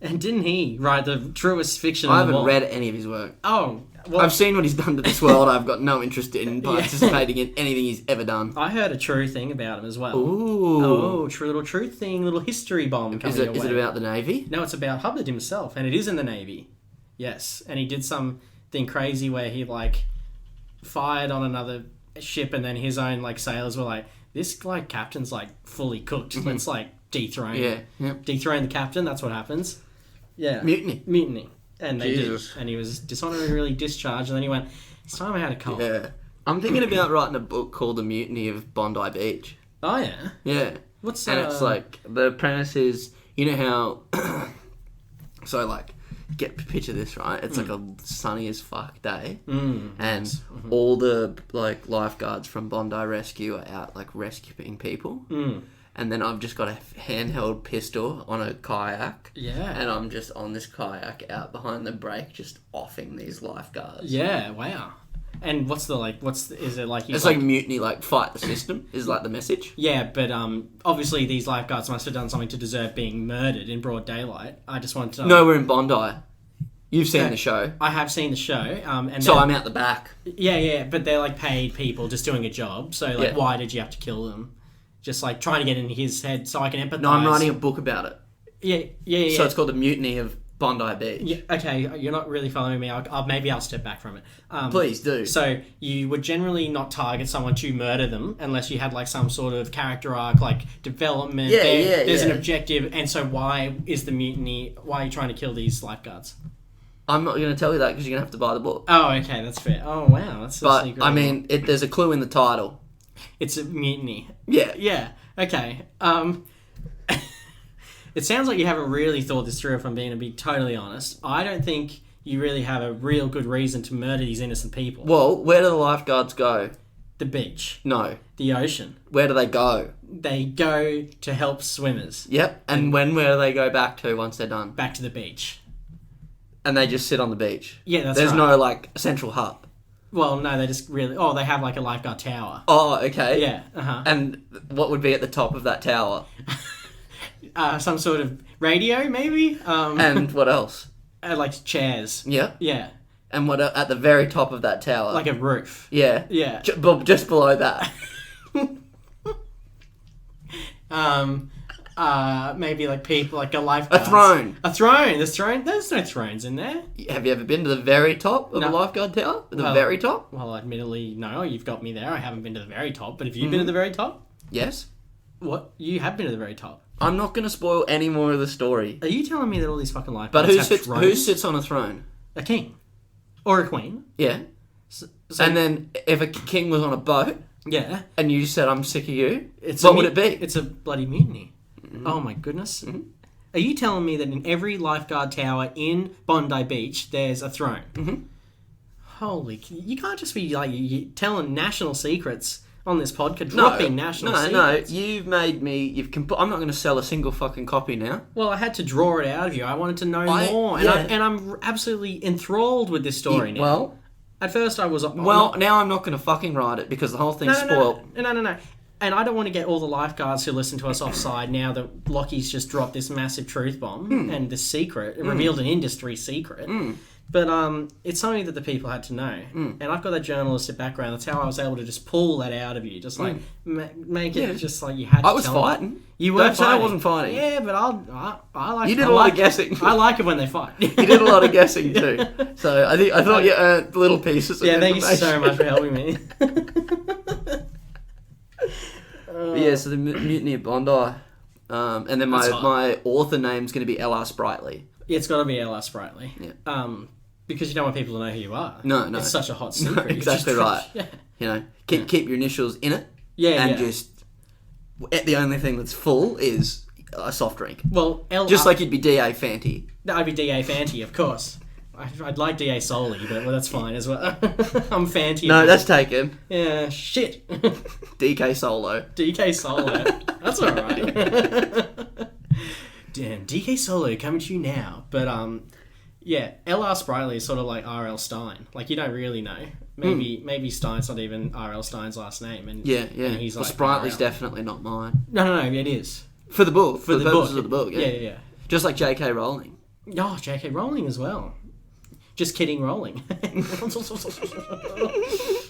and didn't he write the truest fiction I of them haven't all? read any of his work. Oh, well, I've seen what he's done to this world. I've got no interest in participating in anything he's ever done. I heard a true thing about him as well. Ooh. Oh, true little truth thing, little history bomb coming your way. Is it about the Navy? No, it's about Hubbard himself, and it is in the Navy. Yes, and he did something crazy where he like fired on another ship, and then his own like sailors were like, "This like captain's like fully cooked. Mm-hmm. Let's like dethrone. Yeah. Yep. Dethrone the captain. That's what happens. Yeah, Mutiny. Mutiny. And they Jesus. did. And he was dishonorably discharged, and then he went, it's time I had a cough. Yeah. I'm thinking about writing a book called The Mutiny of Bondi Beach. Oh, yeah? Yeah. What's And it's like, the premise is, you know how... so, like, picture this, right? It's like a sunny as fuck day. And all the, like, lifeguards from Bondi Rescue are out, like, rescuing people. And then I've just got a handheld pistol on a kayak. Yeah. And I'm just on this kayak out behind the break, just offing these lifeguards. Yeah, wow. And is it like... It's like mutiny, like fight the system, is like the message. Yeah, but obviously these lifeguards must have done something to deserve being murdered in broad daylight. I just wanted to know... No, we're in Bondi. You've seen the show. I have seen the show. And so I'm out the back. Yeah, but they're like paid people just doing a job. So like, why did you have to kill them? Just like trying to get in his head so I can empathise. No, I'm writing a book about it. Yeah. So it's called The Mutiny of Bondi Beach. Yeah, okay, you're not really following me. Maybe I'll step back from it. Please do. So you would generally not target someone to murder them unless you had like some sort of character arc, like development. There's an objective. And so why is the mutiny? Why are you trying to kill these lifeguards? I'm not going to tell you that because you're going to have to buy the book. Oh, okay, that's fair. Oh, wow, that's a secret. But, I mean, there's a clue in the title. It's a mutiny. Yeah. Okay. It sounds like you haven't really thought this through, if I'm being to be totally honest. I don't think you really have a real good reason to murder these innocent people. Well, where do the lifeguards go? The beach. No. The ocean. Where do they go? They go to help swimmers. Yep. And where do they go back to once they're done? Back to the beach. And they just sit on the beach? Yeah, that's There's right. no, like, central hub? Well, no, they just really... Oh, they have, like, a lifeguard tower. Oh, okay. Yeah, uh-huh. And what would be at the top of that tower? Some sort of radio, maybe? And what else? Like chairs. Yeah. Yeah. And what at the very top of that tower? Like a roof. Yeah. Yeah. Just below that. Maybe like people, like a lifeguard. A throne. A throne. There's no thrones in there. Have you ever been to the very top of a lifeguard tower? Very top? Well, admittedly, no. You've got me there. I haven't been to the very top. But have you been to the very top? Yes. What? You have been to the very top. I'm not going to spoil any more of the story. Are you telling me that all these fucking lifeguards But have thrones? who sits on a throne? A king. Or a queen. Yeah. So, and then if a king was on a boat... Yeah. And you said, I'm sick of you, what would it be? It's a bloody mutiny. Oh my goodness. Are you telling me that in every lifeguard tower in Bondi Beach, there's a throne? Holy... You can't just be like telling national secrets on this podcast, dropping national secrets. No, you've made me... I'm not going to sell a single fucking copy now. Well, I had to draw it out of you. I wanted to know more. And I'm absolutely enthralled with this story now. Well... At first I was... now I'm not going to fucking write it because the whole thing's spoiled. No. And I don't want to get all the lifeguards who listen to us offside now that Lachie's just dropped this massive truth bomb and this secret. It revealed an industry secret. But it's something that the people had to know. And I've got that journalistic background. That's how I was able to just pull that out of you. Just like make it just like you had to I was tell fighting. Me. You were Don't fighting. say I wasn't fighting. Yeah, but I like... You did a lot of guessing. I like it when they fight. You did a lot of guessing too. So I thought you earned little pieces of thank information. you so much for helping me. So the Mutiny of Bondi. And then my author name's going to be L.R. Sprightly. It's got to be L.R. Sprightly. Yeah. Because you don't want people to know who you are. No. It's such a hot secret. Exactly right. Yeah. You know, keep your initials in it. Yeah, and just... The only thing that's full is a soft drink. Well, just like you'd be D.A. Fanti. I'd be D.A. Fanti, of course. I'd like D.A. Solely, but that's fine as well. I'm Fanti. No, that's taken. Yeah, shit. DK Solo. DK Solo. That's alright. Damn, DK Solo coming to you now. But, L.R. Sprightly is sort of like R.L. Stein. Like, you don't really know. Maybe Stein's not even R.L. Stein's last name. And he's like Sprightly's RL. Definitely not mine. No, it is. For the book. For the purposes of the book, Yeah. Just like J.K. Rowling. Oh, J.K. Rowling as well. Just kidding, Rowling.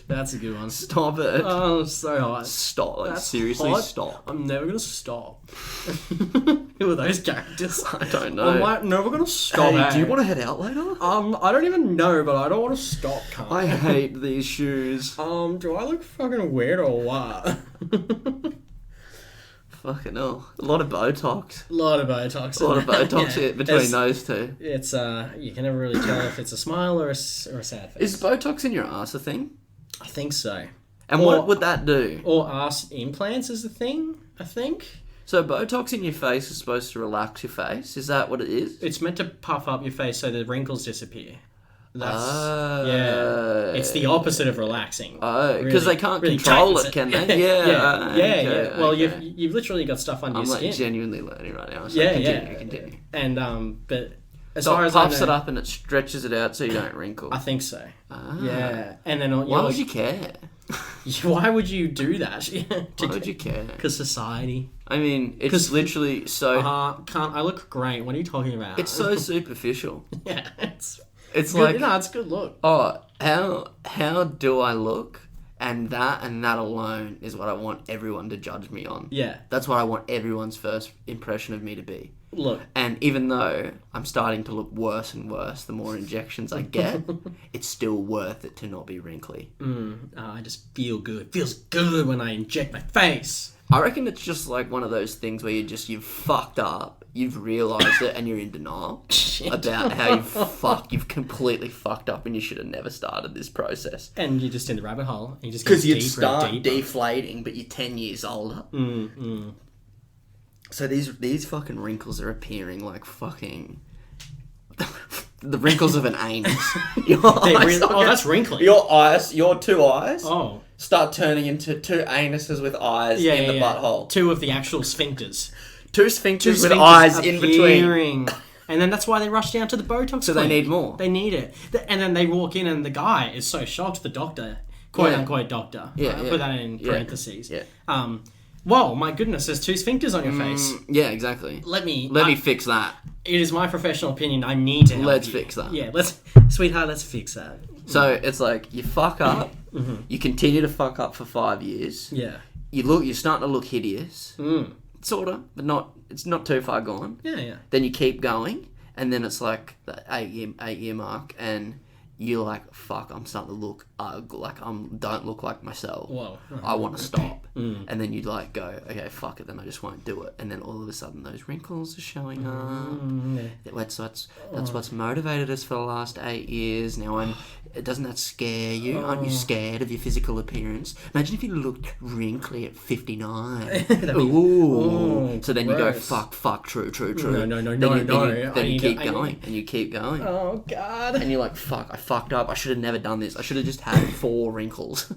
That's a good one. Stop it. Oh, so hot. Stop. Like, That's seriously, hot. stop. I'm never going to stop. Who are those characters? I don't know. I'm never going to stop. Hey, do you want to head out later? I don't even know, but I don't want to stop, cunt. I hate these shoes. Do I look fucking weird or what? fucking hell. A lot of Botox. A lot of Botox. A lot of Botox between those two. It's you can never really tell if it's a smile or a sad face. Is Botox in your ass a thing? I think so. And what would that do? Or ass implants is a thing, I think. So Botox in your face is supposed to relax your face? Is that what it is? It's meant to puff up your face so the wrinkles disappear. That's it's the opposite of relaxing. Oh, because they can't control it, can they? Yeah. Well, you've literally got stuff on your skin. I'm like genuinely learning right now. So continue. And but as so far it as I puffs know, it up and it stretches it out so you don't wrinkle. I think so. Yeah, and then why would you care? Why would you do that? Why would you care? Because society. I mean, it's literally so. I look great? What are you talking about? It's so superficial. Yeah, it's good, like it's a good look. Oh, how do I look? And that alone is what I want everyone to judge me on. Yeah, that's what I want everyone's first impression of me to be. Look, and even though I'm starting to look worse and worse, the more injections I get, it's still worth it to not be wrinkly. I just feel good. Feels good when I inject my face. I reckon it's just like one of those things where you've fucked up, you've realised it, and you're in denial about how you've completely fucked up and you should have never started this process. And you're just in the rabbit hole. And you just because you'd start deflating, but you're 10 years older. So these fucking wrinkles are appearing like fucking the wrinkles of an anus. That's wrinkly. Your two eyes. Oh. Start turning into two anuses with eyes in the butthole. Two of the actual sphincters. Two sphincters with eyes in between. And then that's why they rush down to the Botox So clinic. They need more. They need it. And then they walk in and the guy is so shocked, the doctor, quote-unquote doctor. Put that in parentheses. Yeah. Whoa, my goodness, there's two sphincters on your face. Yeah, exactly. Let me fix that. It is my professional opinion. I need to help Let's fix that. Yeah, sweetheart, let's fix that. So it's like you fuck up, you continue to fuck up for 5 years. Yeah. You're starting to look hideous. Sort of, but it's not too far gone. Yeah. Then you keep going, and then it's like the 8 year mark, and you're like, fuck, I'm starting to look don't look like myself. Whoa. I want to stop. And then you'd like go, okay, fuck it, then I just won't do it. And then all of a sudden those wrinkles are showing up. That's what's motivated us for the last 8 years. Now doesn't that scare you? Aren't you scared of your physical appearance? Imagine if you looked wrinkly at 59. Ooh. So then gross. You go, fuck, true. Then you keep going, and you keep going. Oh, God. And you're like, fuck, I fucked up. I should have never done this. I should have just had 4 wrinkles.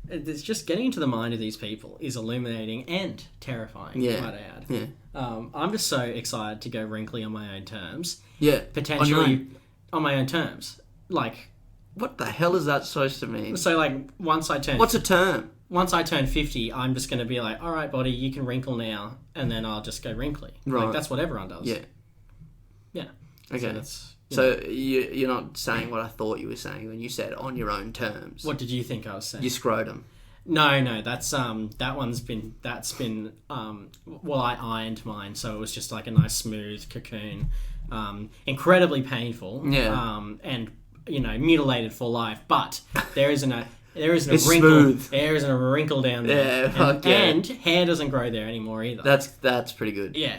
It's just getting into the mind of these people is illuminating and terrifying, might I add. Yeah. I'm just so excited to go wrinkly on my own terms. Yeah. Potentially on my own terms. Like... What the hell is that supposed to mean? So, like, once I turn... What's a term? Once I turn 50, I'm just going to be like, all right, body, you can wrinkle now, and then I'll just go wrinkly. Right. Like, that's what everyone does. Yeah. Yeah. Okay. So you're not saying what I thought you were saying when you said on your own terms. What did you think I was saying? Your scrotum. No, that's well, I ironed mine, so it was just like a nice smooth cocoon. Incredibly painful. Yeah. And mutilated for life, but there isn't a wrinkle. Smooth. There isn't a wrinkle down there. Yeah, and hair doesn't grow there anymore either. That's pretty good. Yeah.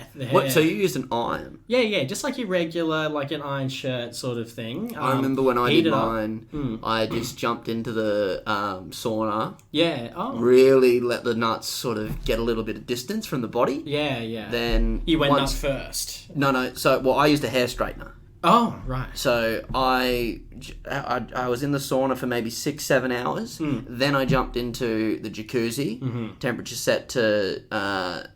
So you used an iron? Yeah, just like your regular, like an iron shirt sort of thing. I remember when I did mine, I just jumped into the sauna. Yeah. Oh. Really let the nuts sort of get a little bit of distance from the body. Yeah. Then you went nuts first. No. So, I used a hair straightener. Oh, right. So I was in the sauna for maybe 6-7 hours. Then I jumped into the jacuzzi, temperature set to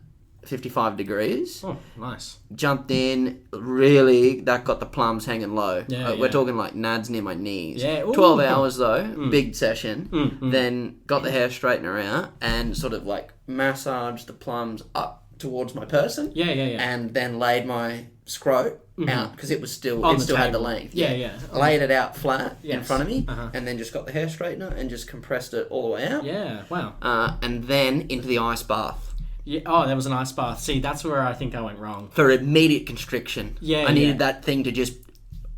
55 degrees. Oh, nice. Jumped in, really, that got the plums hanging low. Yeah. We're talking like nads near my knees. Yeah. Ooh. 12 hours though, big session. Then got the hair straightener out and sort of like massaged the plums up towards my person. Yeah. And then laid my scrot out because it still had the length. Yeah. Laid it out flat in front of me, and then just got the hair straightener and just compressed it all the way out. Yeah, wow. And then into the ice bath. Yeah. Oh, there was an ice bath. See, that's where I think I went wrong. For immediate constriction. Yeah. I needed that thing to just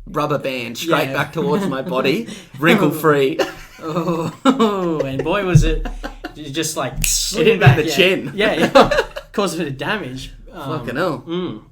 rubber band straight back towards my body, wrinkle free. Oh, and boy was it just like it hit me in the chin. Yeah. cause a bit of damage. Fucking hell.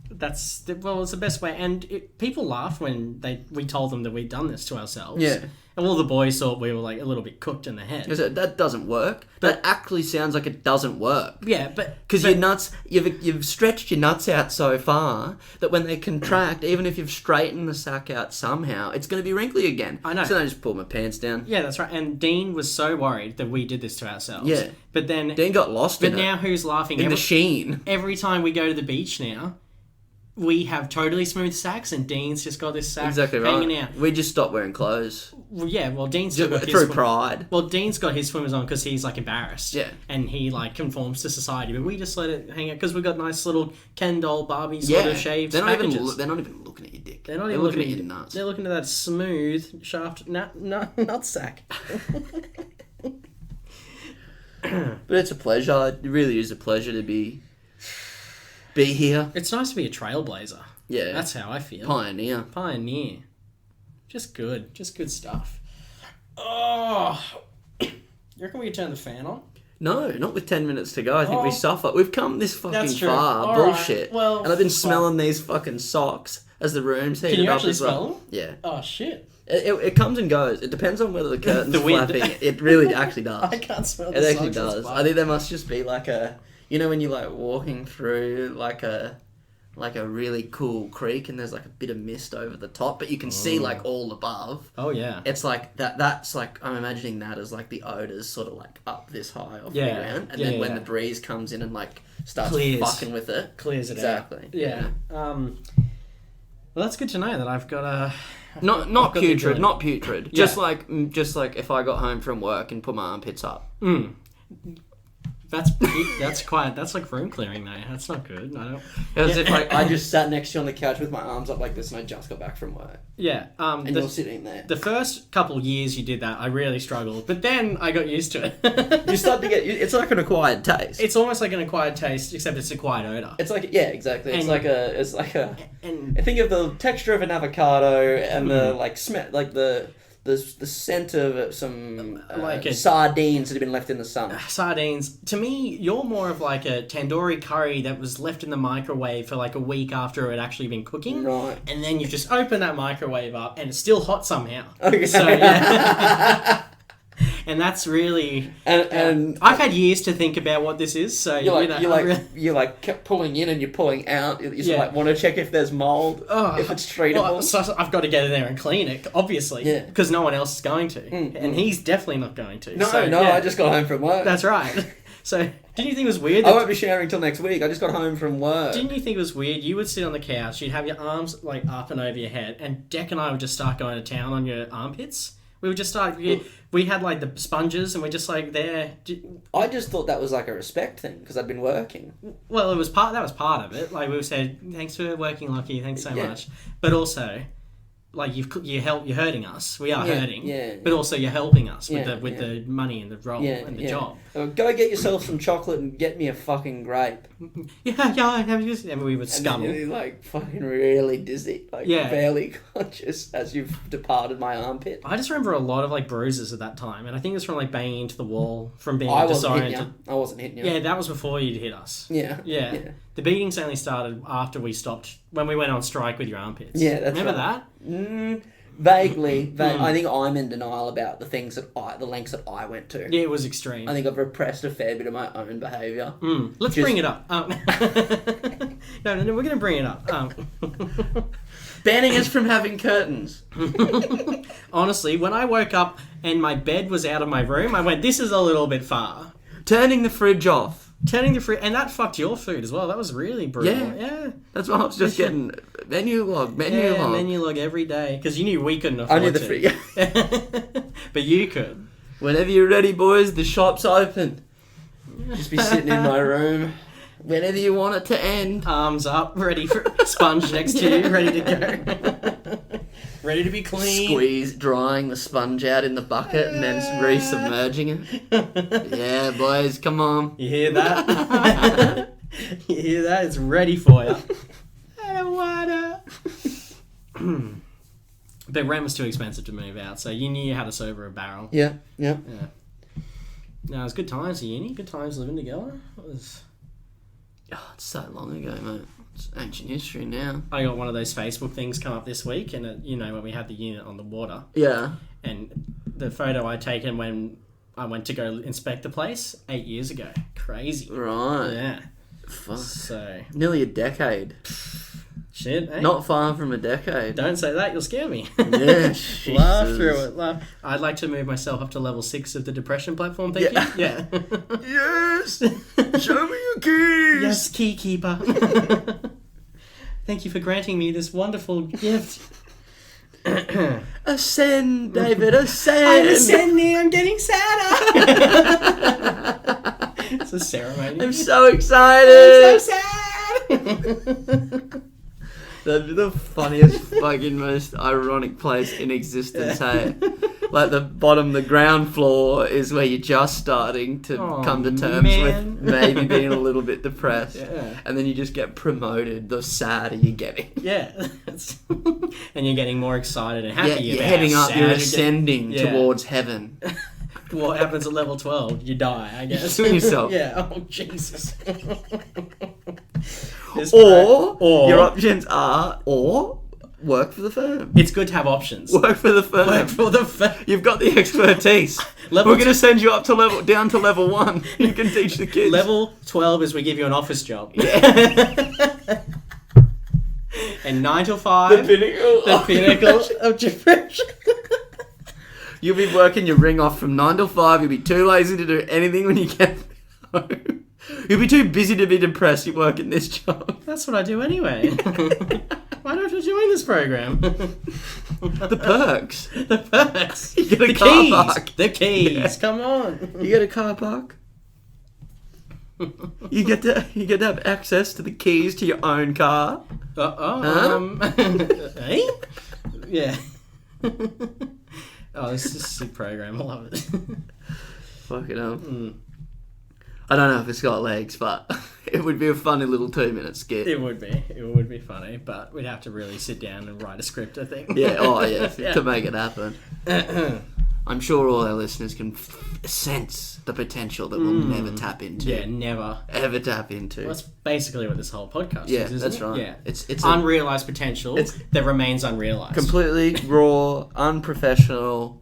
It's the best way. And people laughed when we told them that we'd done this to ourselves. Yeah. And all the boys thought we were like a little bit cooked in the head. That doesn't work. That actually sounds like it doesn't work. Yeah, but... Because your nuts, you've stretched your nuts out so far that when they contract, even if you've straightened the sack out somehow, it's going to be wrinkly again. I know. So then I just pulled my pants down. Yeah, that's right. And Dean was so worried that we did this to ourselves. Yeah. But then... Dean got lost in it. But now who's laughing? In the sheen. Every time we go to the beach now... We have totally smooth sacks, and Dean's just got this sack hanging out. We just stopped wearing clothes. Well, yeah, well, Dean's still got through pride. Well, Dean's got his swimmers on because he's like embarrassed. Yeah, and he like conforms to society. But we just let it hang out because we've got nice little Ken doll Barbie sort of shaved packages. They're not even looking at your dick. They're not even looking at your nuts. They're looking at that smooth shaft nut sack. But it's a pleasure. It really is a pleasure to be here. It's nice to be a trailblazer. Yeah. That's how I feel. Pioneer. Just good stuff. Oh, you reckon we could turn the fan on? No, not with 10 minutes to go. I think we suffer. We've come this fucking far. All Bullshit. Right. Well, and I've been smelling these fucking socks as the room's heated up. Can you actually smell them? Yeah. Oh, shit. It comes and goes. It depends on whether the curtain's The wind. flapping. It really actually does. I can't smell the It socks. actually does. I think there must just be like a... You know when you're like walking through like a really cool creek and there's like a bit of mist over the top, but you can see like all above. Oh yeah. It's like that's like I'm imagining that as like the odors sort of like up this high off the ground, and then when the breeze comes in and like starts fucking with it, clears it out. Exactly. Yeah. Well, that's good to know that I've got a. Not putrid. Yeah. Just like if I got home from work and put my armpits up. That's like room clearing though. That's not good. I don't. As if like I just sat next to you on the couch with my arms up like this, and I just got back from work. Yeah. And you're sitting there. The first couple of years you did that, I really struggled, but then I got used to it. You start to get. It's like an acquired taste. It's almost like an acquired taste, except it's acquired odor. It's like exactly. It's like a. And think of the texture of an avocado and the like smell, like the scent of some sardines that have been left in the sun. Sardines. To me, you're more of like a tandoori curry that was left in the microwave for like a week after it had actually been cooking. Right. And then you just open that microwave up and it's still hot somehow. Okay. So, yeah. And that's really... And I've had years to think about what this is, so... You're like kept pulling in and you're pulling out. You like want to check if there's mold, if it's treatable. Well, so I've got to get in there and clean it, obviously. Yeah. Because no one else is going to. And he's definitely not going to. No, I just got home from work. That's right. So, didn't you think it was weird? I won't be showering till next week. I just got home from work. Didn't you think it was weird? You would sit on the couch, you'd have your arms like up and over your head, and Deck and I would just start going to town on your armpits. We would just start... We had like the sponges and we're just like there. I just thought that was like a respect thing because I'd been working. Well, that was part of it. Like we said, thanks for working, Lachie. Thanks so much. But also, like you're hurting us. We are hurting. Yeah. But also you're helping us with the money and the role and the job. Go get yourself some chocolate and get me a fucking grape. And we would scumble. And then you're like fucking really dizzy, like barely conscious as you've departed my armpit. I just remember a lot of like bruises at that time, and I think it was from like banging into the wall, from being disoriented. I wasn't hitting you. Yeah, that was before you'd hit us. Yeah. The beatings only started after we stopped, when we went on strike with your armpits. Yeah, that's remember right. that? Vaguely. I think I'm in denial about the lengths that I went to. Yeah, it was extreme. I think I've repressed a fair bit of my own behaviour. Let's bring it up. No, we're going to bring it up. Banning us from having curtains. Honestly, when I woke up and my bed was out of my room, I went, this is a little bit far. Turning the fridge off. And that fucked your food as well. That was really brutal. Yeah. That's why I was just getting menu log every day. Because you knew we couldn't afford I knew the fridge. But you could. Whenever you're ready, boys, the shop's open. Just be sitting in my room. Whenever you want it to end. Arms up, ready for sponge next to you, ready to go. Ready to be clean. Drying the sponge out in the bucket and then re-submerging it. Yeah, boys, come on. You hear that? You hear that? It's ready for you. I don't wanna. But rent was too expensive to move out, so you knew you had to sober a barrel. Yeah. No, it was good times at uni. Good times living together. It was... Oh, it's so long ago, mate. It's ancient history now. I got one of those Facebook things come up this week, and when we had the unit on the water. Yeah. And the photo I'd taken when I went to go inspect the place 8 years ago. Crazy. Right. Yeah. Fuck. So. Nearly a decade. Shit, eh? Not far from a decade. Don't say that, you'll scare me. Yeah, Laugh through it, laugh. I'd like to move myself up to level 6 of the depression platform, thank you. Yeah. Yes! Show me your keys! Yes, key keeper. Thank you for granting me this wonderful gift. Ascend, David, ascend! I'm ascending, I'm getting sadder! It's a ceremony. I'm so excited! I'm so sad! That'd be the funniest fucking most ironic place in existence, hey? Like the ground floor is where you're just starting to come to terms with maybe being a little bit depressed. Yeah. And then you just get promoted the sadder you're getting. Yeah. And you're getting more excited and happy Yeah, you're about heading how up, sad you're ascending getting. towards heaven. What happens at level 12? You die, I guess. You kill yourself. Yeah, oh Jesus. Or your options are, or work for the firm. It's good to have options. Work for the firm. Work for the firm. You've got the expertise. We're going to send you down to level 1. You can teach the kids. Level 12 is we give you an office job. Yeah. And 9 till 5. The pinnacle of depression. You'll be working your ring off from 9 till 5. You'll be too lazy to do anything when you get home. You'll be too busy to be depressed. You work in this job. That's what I do anyway. Why don't you join this program? The perks. The perks. You get a the car keys. park. The keys. Yeah. Come on. You get a car park. You get to have access to the keys to your own car. Hey? Yeah. Oh, this is a sick program. I love it. Fuck it up. I don't know if it's got legs, but it would be a funny little 2-minute skit. It would be funny, but we'd have to really sit down and write a script, I think. Yeah, to make it happen. I'm sure all our listeners can sense the potential that we'll never tap into. Yeah, never. Ever tap into. Well, that's basically what this whole podcast is, isn't that's it? right. Yeah. It's unrealised potential that remains unrealised. completely raw, unprofessional,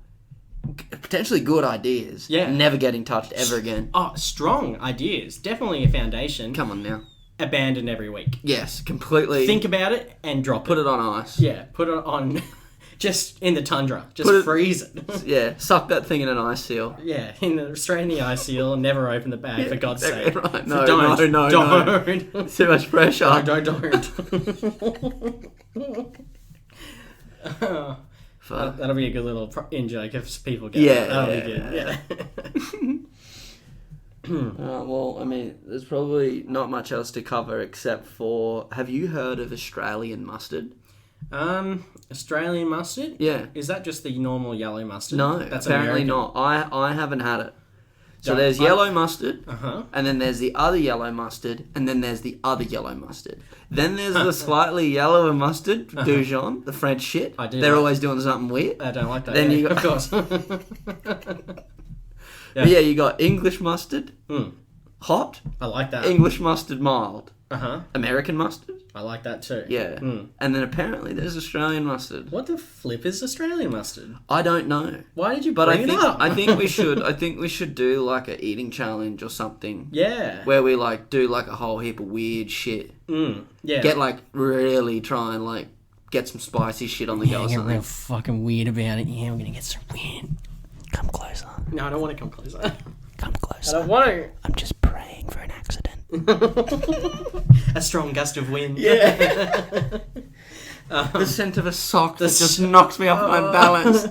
potentially good ideas. Yeah. Never getting touched ever again. Oh, strong ideas. Definitely a foundation. Come on now. Abandoned every week. Yes, completely. Think about it and drop Put it. it on ice. Yeah, put it on... Just in the tundra. Just freeze it. Yeah, suck that thing in an ice seal. Yeah, straight in the ice seal and never open the bag, for God's sake. Right. No, don't. No. Too much pressure. Don't. Fuck. That'll be a good little in-joke if people get Yeah, that. That'll yeah, be good. Yeah. Well, I mean, there's probably not much else to cover except for... Have you heard of Australian mustard? Australian mustard? Yeah. Is that just the normal yellow mustard? No, That's apparently American. not. I haven't had it. So there's yellow mustard, Uh-huh. and then there's the other yellow mustard, and then there's the other yellow mustard. Then there's the slightly yellower mustard, Dijon, the French shit. I do They're like- always doing something weird. I don't like that. Then yeah, you got- of course. But yeah, you got English mustard, hot, I like that. English mustard, mild, Uh-huh. American mustard, I like that too. yeah, and then apparently there's Australian mustard. What the flip is Australian mustard? I don't know, Why did you but bring it up? I think we should. I think we should do like a eating challenge or something. Yeah. Where we like do like a whole heap of weird shit. Yeah. Get like really try and like get some spicy shit on the go or Get something. real fucking weird about it. Yeah, we're gonna get some weird. Come closer. No, I don't want to come closer. Come I closer. don't want to. I'm just praying for an accident. A strong gust of wind. Yeah. The scent of a sock that just knocks me off my balance.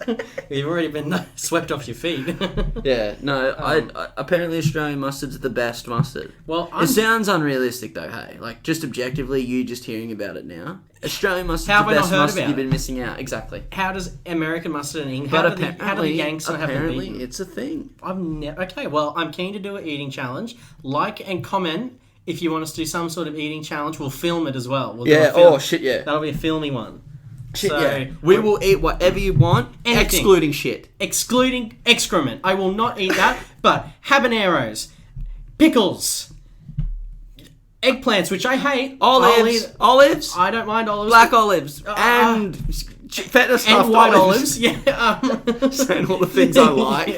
You've already been swept off your feet. Yeah, no, I apparently Australian mustard's the best mustard. Well, It sounds unrealistic though, hey. Like, just objectively, you just hearing about it now. Australian mustard's How have the I not best heard mustard about you've been it? missing out. Exactly. How does American mustard and England? But How do the Yanks not have the apparently beaten? it's a thing. I've never. Okay, well, I'm keen to do an eating challenge. Like and comment if you want us to do some sort of eating challenge. We'll film it as well. We'll do Yeah, a film. oh shit, yeah. That'll be a filmy one. Shit, So, yeah. We will eat whatever you want, Anything. excluding shit. Excluding excrement. I will not eat that, but habaneros, pickles, Eggplants, which I hate. Olives. I don't mind olives. Black olives. And feta stuffed and white olives. Yeah. Saying all the things I like.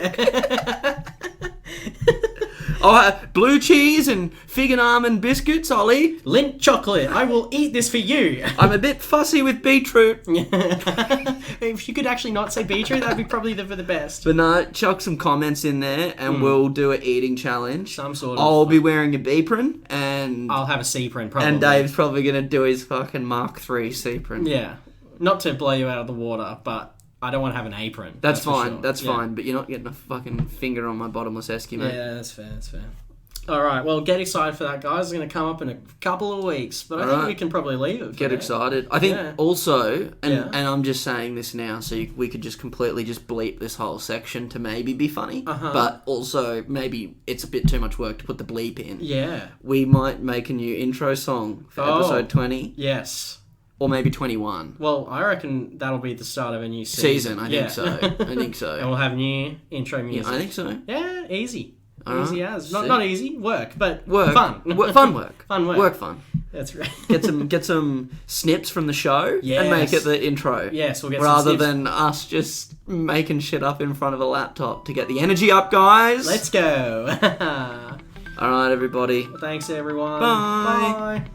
Blue cheese and fig and almond biscuits, Ollie. Lint chocolate. I will eat this for you. I'm a bit fussy with beetroot. If you could actually not say beetroot, that'd be probably for the best. But no, chuck some comments in there and we'll do an eating challenge. Some sort of... I'll be wearing a beeprin and... I'll have a C-prin, probably. And Dave's probably going to do his fucking Mark III C-prin. Yeah. Not to blow you out of the water, but... I don't want to have an apron. That's fine. Sure. That's fine. But you're not getting a fucking finger on my bottomless esky, mate. Yeah, that's fair. That's fair. All right. Well, get excited for that, guys. It's going to come up in a couple of weeks, but I think we can probably leave it. Get excited. I think also, and I'm just saying this now, so we could just completely just bleep this whole section to maybe be funny, but also maybe it's a bit too much work to put the bleep in. Yeah. We might make a new intro song for episode 20. Yes. Or maybe 21. Well, I reckon that'll be the start of a new season. I think so. And we'll have new intro music. Yeah, I think so. Yeah, easy. Easy as. Not easy, work, but fun. Fun work. Fun work. Work fun. That's right. Get some snips from the show and make it the intro. Yes, we'll get rather some snips. than us just making shit up in front of a laptop to get the energy up, guys. Let's go. All right, everybody. Thanks, everyone. Bye. Bye.